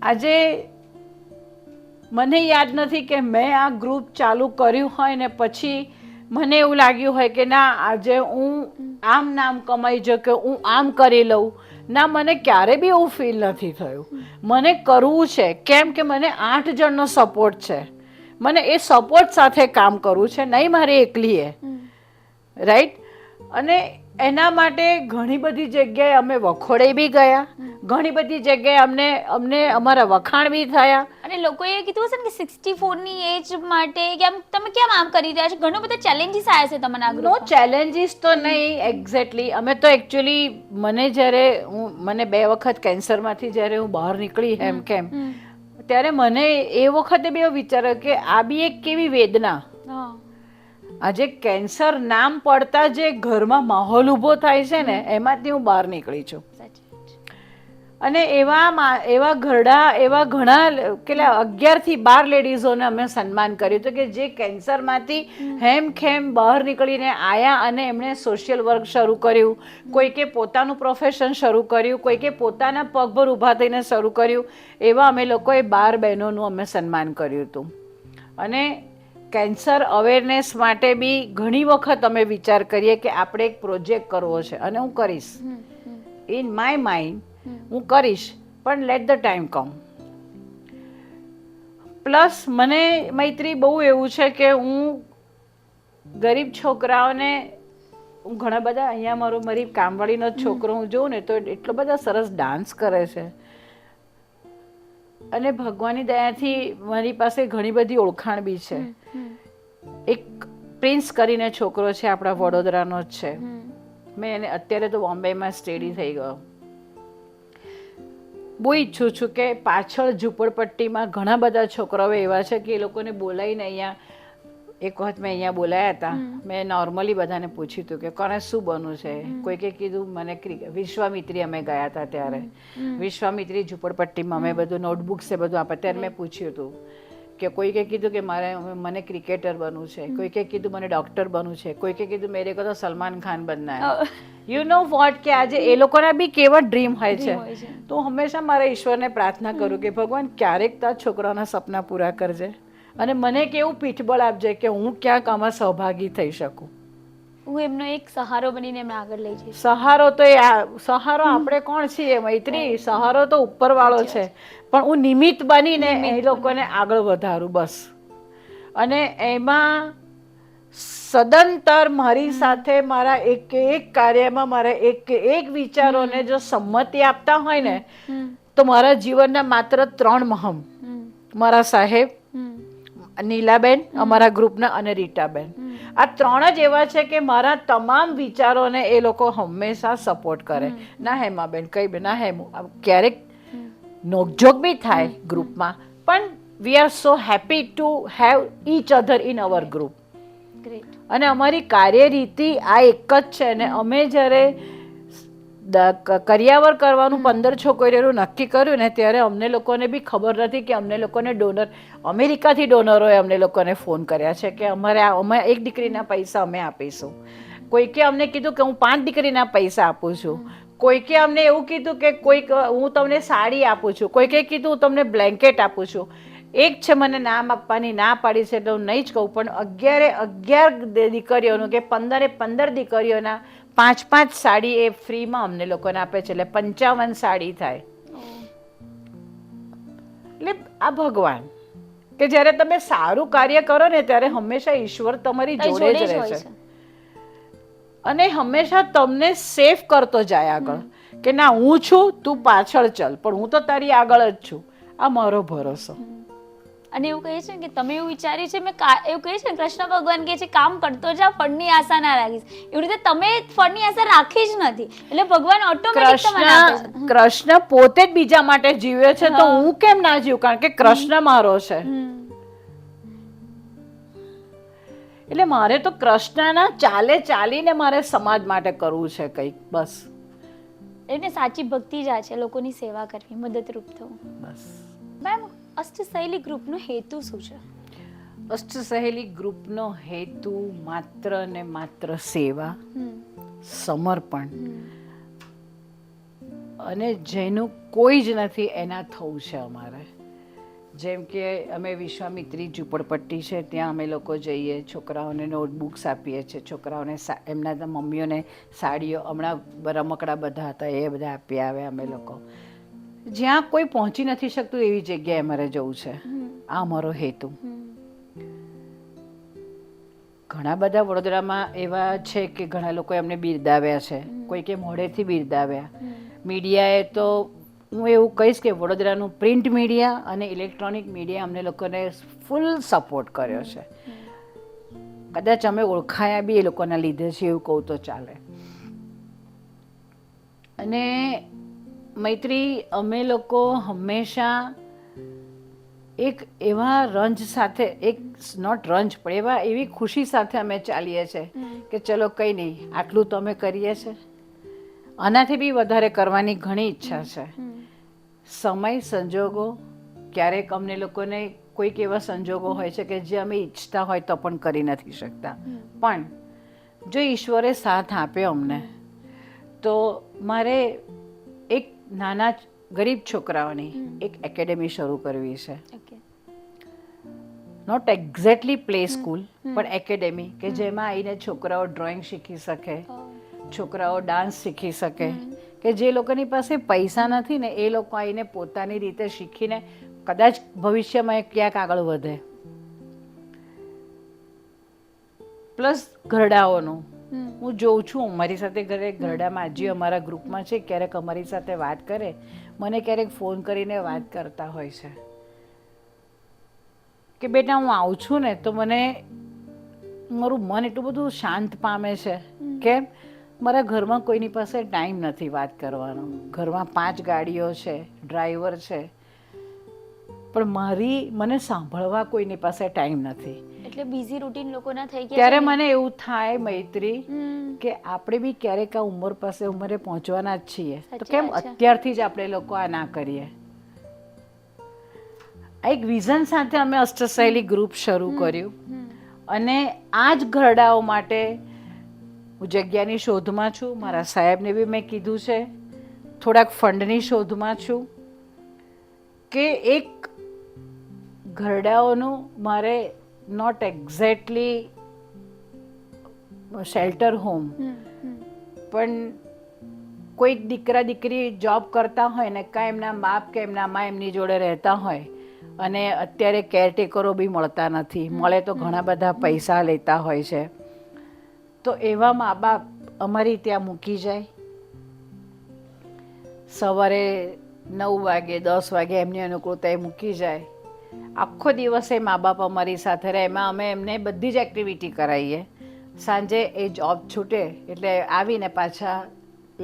આજે મને યાદ નથી કે મેં આ ગ્રુપ ચાલુ કર્યું હોય ને પછી મને એવું લાગ્યું હોય કે ના આજે હું આમ નામ કમાઈ જાઉં કે હું આમ કરી લઉં. ના, મને ક્યારે બી એવું ફીલ નથી થયું. મને કરવું છે કેમ કે મને 8 જણનો સપોર્ટ છે. મને એ સપોર્ટ સાથે કામ કરવું છે, નહીં મારે એકલીએ. રાઈટ. અને એના માટે ઘણી બધી જગ્યાએ અમે વખોડે બી ગયા, ઘણી બધી જગ્યાએ અમને અમારા વખાણ બી થયા. અને લોકોએ કીધું હશે ને કે 64 ની એજ માટે કે આમ તમે કેમ આમ કરી રહ્યા છો, ઘણો બધા ચેલેન્જીસ આવ્યા છે તમને આ નો ગ્રુપમાં. ચેલેન્જીસ તો નહીં એક્ઝેક્ટલી. અમે તો એકચ્યુઅલી મને મને 2 વખત કેન્સરમાંથી જ્યારે હું બહાર નીકળી એમ કેમ ત્યારે મને એ વખતે બી એવો વિચાર્યો કે આ બી એક કેવી વેદના. આજે કેન્સર નામ પડતા જે ઘરમાં માહોલ ઊભો થાય છે ને એમાંથી હું બહાર નીકળી છું. અને એવા ઘણા કેટલા 11 થી 12 લેડીઝોને અમે સન્માન કર્યું હતું કે જે કેન્સરમાંથી હેમખેમ બહાર નીકળીને આયા અને એમણે સોશિયલ વર્ક શરૂ કર્યું, કોઈકે પોતાનું પ્રોફેશન શરૂ કર્યું, કોઈકે પોતાના પગભર ઊભા થઈને શરૂ કર્યું. એવા અમે લોકોએ 12 બહેનોનું અમે સન્માન કર્યું હતું. અને કેન્સર અવેરનેસ માટે બી ઘણી વખત અમે વિચાર કરીએ કે આપણે એક પ્રોજેક્ટ કરવો છે અને હું કરીશ. ઇન માય માઇન્ડ હું કરીશ, પણ let the time come. Plus મને મૈત્રી બહુ એવું છે કે હું ગરીબ છોકરાઓને હું ઘણા બધા અહીંયા મારી કામવાળીનો છોકરો હું જોઉં ને તો એટલો બધા સરસ ડાન્સ કરે છે. અને ભગવાનની દયાથી મારી પાસે ઘણી બધી ઓળખાણ બી છે. એક પ્રિન્સ કરીને છોકરો છે, આપણા વડોદરાનો જ છે. મેં એને અત્યારે તો બોમ્બેમાં સ્ટડી થઈ ગયો. બહુ ઈચ્છું છું કે પાછળ ઝૂંપડપટ્ટીમાં ઘણા બધા છોકરાઓ એવા છે કે એ લોકોને બોલાવીને અહીંયા એક વખત મેં અહીંયા બોલાયા હતા. મેં નોર્મલી બધાને પૂછ્યું હતું કે કોને શું બનવું છે. કોઈકે કીધું મને વિશ્વામિત્રી અમે ગયા હતા ત્યારે વિશ્વામિત્રી ઝૂંપડપટ્ટીમાં અમે બધું નોટબુક્સ એ બધું આપે ત્યારે મેં પૂછ્યું હતું કે કોઈકે કીધું કે મને ક્રિકેટર બનવું છે, કોઈકે કીધું મને ડૉક્ટર બનવું છે, કોઈકે કીધું મેરે કો તો સલમાન ખાન બનના હૈ. યુ નો વોટ કે આજે એ લોકોના બી કેવા ડ્રીમ હોય છે. તો હું હંમેશા મારા ઈશ્વરને પ્રાર્થના કરું કે ભગવાન ક્યારેક તારા છોકરાઓના સપના પૂરા કરજે અને મને કેવું પીઠબળ આપજે કે હું ક્યાંક આમાં સહભાગી થઈ શકું. હું એમનો એક સહારો બનીને એમને આગળ લઈ જઈશ. સહારો તો સહારો આપણે કોણ છીએ મૈત્રી? સહારો તો ઉપરવાળો છે, પણ હું નિમિત્ત બનીને એ લોકોને આગળ વધારું બસ. અને એમાં સદંતર મારી સાથે મારા એક કાર્યમાં મારા એક વિચારોને જો સંમતિ આપતા હોય ને તો મારા જીવનના માત્ર 3 મહમ, મારા સાહેબ, નીલાબેન અમારા ગ્રુપના અને રીટાબેન, આ 3 જ એવા છે કે મારા તમામ વિચારોને એ લોકો હંમેશા સપોર્ટ કરે. ના હેમાબેન કઈ બે ના હેમુ, ક્યારેક નોકઝોક બી થાય ગ્રુપમાં, પણ we are so happy to have each other in our group. અને અમારી કાર્યરીતિ આ એક જ છે. ને અમે જ્યારે કરિયાવર કરવાનું 15 છોકરીઓનું નક્કી કર્યું ને ત્યારે અમને લોકોને બી ખબર નથી કે અમને લોકોને ડોનર અમેરિકાથી ડોનરોએ અમને લોકોને ફોન કર્યા છે કે અમે 1 દીકરીના પૈસા અમે આપીશું. કોઈકે અમને કીધું કે હું 5 દીકરીના પૈસા આપું છું. કોઈકે અમને એવું કીધું કે હું તમને સાડી આપું છું. કોઈકે કીધું હું તમને બ્લેન્કેટ આપું છું. એક છે મને નામ આપવાની ના પાડી છે એટલે હું નહીં જ કહું, પણ 11 દીકરીઓનું કે 15 દીકરીઓના 5 સાડી એ ફ્રીમાં અમને લોકોને આપે છે, એટલે 55 સાડી થાય. એટલે આ ભગવાન કે જ્યારે તમે સારું કાર્ય કરો ને ત્યારે હંમેશા ઈશ્વર તમારી જોડે જ રહે છે અને હંમેશા તમને સેફ કરતો જાય આગળ કે ના હું છું, તું પાછળ ચાલ, પણ હું તો તારી આગળ જ છું. આ મારો ભરોસો. અને એવું કહે છે કે તમે એવું વિચાર્યું છે, મેં એવું કહે છે ને કૃષ્ણ ભગવાન કહે છે કામ કરતો જા, ફળની આશા ના રાખીશ. એવી રીતે તમે ફળની આશા રાખી જ નથી, એટલે ભગવાન ઓટોમેટિક તમને આપે છે. કૃષ્ણ પોતે જ બીજા માટે જીવે છે તો હું કેમ ના જીવું? કારણ કે કૃષ્ણ મારો છે. એટલે મારે તો કૃષ્ણના ચાલીને મારે સમાજ માટે કરવું છે કંઈક, બસ એટલે સાચી ભક્તિ જ આ છે, લોકોની સેવા કરવી, મદદરૂપ થવું. બસ. મેમ, અષ્ટસહેલી ગ્રુપનો હેતુ શું છે? અષ્ટસહેલી ગ્રુપનો હેતુ માત્ર ને માત્ર સેવા, સમર્પણ અને જેનું કોઈ જ નથી એના થવું છે અમારે. જેમ કે અમે વિશ્વામિત્રી ઝૂંપડપટ્ટી છે ત્યાં અમે લોકો જઈએ, છોકરાઓને નોટબુક્સ આપીએ છીએ, છોકરાઓને એમના મમ્મીઓને સાડીઓ, હમણાં રમકડા બધા હતા એ બધા આપી આવે અમે લોકો. જ્યાં કોઈ પહોંચી નથી શકતું એવી જગ્યાએ અમારે જવું છે, આ અમારો હેતુ. ઘણા બધા વડોદરામાં એવા છે કે ઘણા લોકો એમને બિરદાવ્યા છે, કોઈ કે મોઢેથી બિરદાવ્યા. મીડિયાએ તો હું એવું કહીશ કે વડોદરાનું પ્રિન્ટ મીડિયા અને ઇલેક્ટ્રોનિક મીડિયા અમને લોકોને ફૂલ સપોર્ટ કર્યો છે. કદાચ અમે ઓળખાયા બી એ લોકોના લીધે છે એવું કહું તો ચાલે. અને મૈત્રી, અમે લોકો હંમેશા એક એવા રંજ સાથે, એક નોટ રંજ પણ એવી ખુશી સાથે અમે ચાલીએ છીએ કે ચલો કંઈ નહીં, આટલું તો અમે કરીએ છીએ, આનાથી બી વધારે કરવાની ઘણી ઈચ્છા છે. સમય સંજોગો, ક્યારેક અમને લોકોને કોઈક એવા સંજોગો હોય છે કે જે અમે ઈચ્છતા હોય તો પણ કરી નથી શકતા, પણ જો ઈશ્વરે સાથ આપ્યો અમને તો મારે એક નાના ગરીબ છોકરાઓની એક એકેડેમી શરૂ કરવી છે. નોટ એક્ઝેક્ટલી પ્લે સ્કૂલ, પણ એકેડેમી કે જેમાં આવીને છોકરાઓ ડ્રોઈંગ શીખી શકે, છોકરાઓ ડાન્સ શીખી શકે, કે જે લોકોની પાસે પૈસા નથી ને એ લોકો આવીને પોતાની રીતે શીખીને કદાચ ભવિષ્યમાં ક્યાંક આગળ વધે. પ્લસ ઘરડાઓનું હું જોઉં છું, મારી સાથે ઘરે ઘરડામાં આજી અમારા ગ્રુપમાં છે, ક્યારેક અમારી સાથે વાત કરે, મને ક્યારેક ફોન કરીને વાત કરતા હોય છે કે બેટા હું આવું છું ને તો મને મારું મન એટલું બધું શાંત પામે છે કે મારા ઘરમાં કોઈની પાસે ટાઈમ નથી વાત કરવાનો. ઘરમાં 5 ગાડીઓ છે, ડ્રાઈવર છે, પણ મને સાંભળવા કોઈની પાસે ટાઈમ નથી. એટલે બિઝી રૂટીન લોકોના થઈ ગયા. ત્યારે મને એવું થાય મૈત્રી કે આપણે બી ક્યારેક આ ઉંમરે પહોંચવાના જ છીએ, તો કેમ અત્યારથી જ આપણે લોકો આ ના કરીએ. આ એક વિઝન સાથે અમે અષ્ટસહેલી ગ્રુપ શરૂ કર્યું અને આ જ ઘરડાઓ માટે હું જગ્યાની શોધમાં છું. મારા સાહેબને બી મેં કીધું છે, થોડાક ફંડની શોધમાં છું કે એક ઘરડાઓનું મારે નોટ એક્ઝેક્ટલી શેલ્ટર હોમ, પણ કોઈક દીકરા દીકરી જોબ કરતા હોય ને કાં એમના બાપ કે એમના મા એમની જોડે રહેતા હોય અને અત્યારે કેરટેકરો બી મળતા નથી, મળે તો ઘણા બધા પૈસા લેતા હોય છે, તો એવા મા બાપ અમારી ત્યાં મૂકી જાય, સવારે 9 વાગે 10 વાગે એમની અનુકૂળતા મૂકી જાય, આખો દિવસ એ મા બાપ અમારી સાથે રહે, એમાં અમે એમને બધી જ એક્ટિવિટી કરાવીએ, સાંજે એ જોબ છૂટે એટલે આવીને પાછા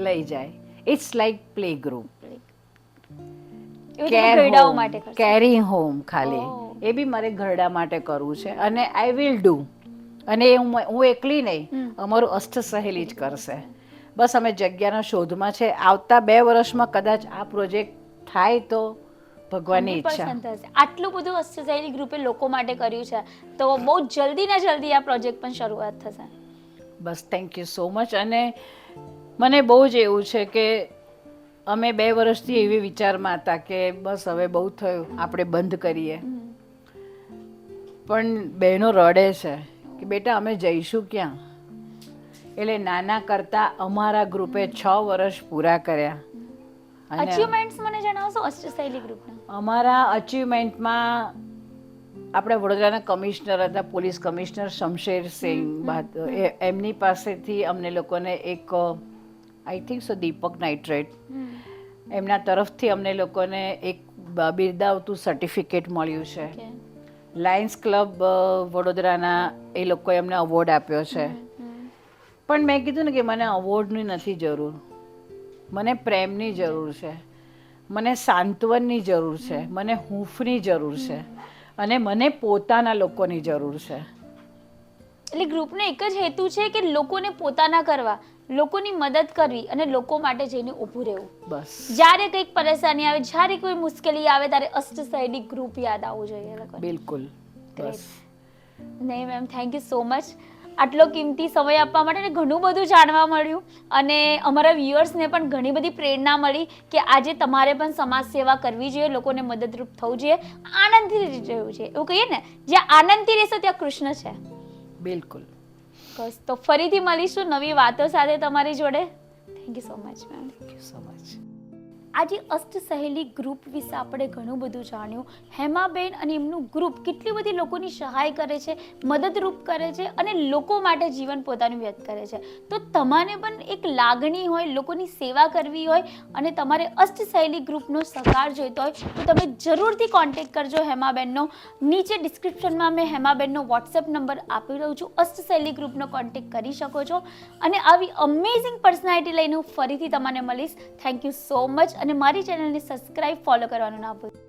લઈ જાય. It's like play group, carry home ખાલી, એ બી મારે ઘરડા માટે કરવું છે અને આઈ વિલ ડુ. અને હું એકલી નહીં, અમારું અષ્ટસહેલી જ કરશે. બસ અમે જગ્યાના શોધમાં છે, આવતા 2 વર્ષમાં કદાચ આ પ્રોજેક્ટ થાય તો ભગવાનની ઈચ્છા. આટલું બધું અષ્ટસહેલી ગ્રુપે લોકો માટે કર્યું છે તો બહુ જલ્દી ને જલ્દી આ પ્રોજેક્ટ પણ શરૂઆત થશે. બસ થેન્ક યુ સો મચ. અને મને બહુ જ એવું છે કે અમે 2 વર્ષથી એવી વિચારમાં હતા કે બસ હવે બહુ થયું, આપણે બંધ કરીએ, પણ બહેનો રડે છે કે બેટા અમે જઈશું ક્યાં. એટલે નાના કરતાં અમારા ગ્રુપે 6 વર્ષ પૂરા કર્યા. અચીવમેન્ટ્સ મને જણાવશો અષ્ટસહેલી ગ્રુપના? અમારા અચીવમેન્ટમાં આપણે વડોદરાના કમિશનર હતા, પોલીસ કમિશનર શમશેર સિંહ, એમની પાસેથી અમને લોકોને એક I think so Deepak nitrate, એમના તરફથી અમને લોકોને એક બિરદાવતું સર્ટિફિકેટ મળ્યું છે. લાયન્સ ક્લબ વડોદરાના એ લોકોએ અમને અવોર્ડ આપ્યો છે. પણ મેં કીધું ને કે મને અવોર્ડની નથી જરૂર, મને પ્રેમની જરૂર છે, મને સાંત્વનની જરૂર છે, મને હૂંફની જરૂર છે અને મને પોતાના લોકોની જરૂર છે. એટલે ગ્રુપનો એક જ હેતુ છે કે લોકોને પોતાના કરવા, લોકોની મદદ કરવી અને લોકો માટે જઈને ઊભું રહેવું. બસ જ્યારે કંઈક પરેશાની આવે, જ્યારે કોઈ મુશ્કેલી આવે ત્યારે અષ્ટસહેલી ગ્રુપ યાદ આવવું જોઈએ એ લોકોને. બિલકુલ બસ નહીં ma'am, thank you so much આટલો કિંમતી સમય આપવા માટે અને ઘણું બધું જાણવા મળ્યું અને અમારા વ્યુઅર્સને પણ ઘણી બધી પ્રેરણા મળી કે આજે તમારે પણ સમાજ સેવા કરવી જોઈએ, લોકોને મદદરૂપ થવું જોઈએ, આનંદથી રહેવું જોઈએ. એવું કહીએ ને, જ્યાં આનંદથી રહેશો ત્યાં કૃષ્ણ છે. બિલકુલ. બસ તો ફરીથી મળીશું નવી વાતો સાથે તમારી જોડે. Thank you so much ma'am. Thank you so much. આજે અષ્ટસહેલી ગ્રુપ વિશે આપણે ઘણું બધું જાણ્યું. હેમાબેન અને એમનું ગ્રુપ કેટલી બધી લોકોની સહાય કરે છે, મદદરૂપ કરે છે અને લોકો માટે જીવન પોતાનું વ્યક્ત કરે છે. તો તમારે પણ એક લાગણી હોય, લોકોની સેવા કરવી હોય અને તમારે અષ્ટસહેલી ગ્રુપનો સહકાર જોઈતો હોય તો તમે જરૂરથી કોન્ટેક્ટ કરજો હેમાબેનનો. નીચે ડિસ્ક્રિપ્શનમાં મેં હેમાબેનનો વોટ્સએપ નંબર આપી રહ્યું છું. અષ્ટસહેલી ગ્રુપનો કોન્ટેક્ટ કરી શકો છો અને આવી અમેઝિંગ પર્સનાલિટી લઈને હું ફરીથી તમને મળીશ. થેન્ક યુ સો મચ અને મારી ચેનલને સબસ્ક્રાઇબ, ફોલો કરવાનું ના ભૂલતા.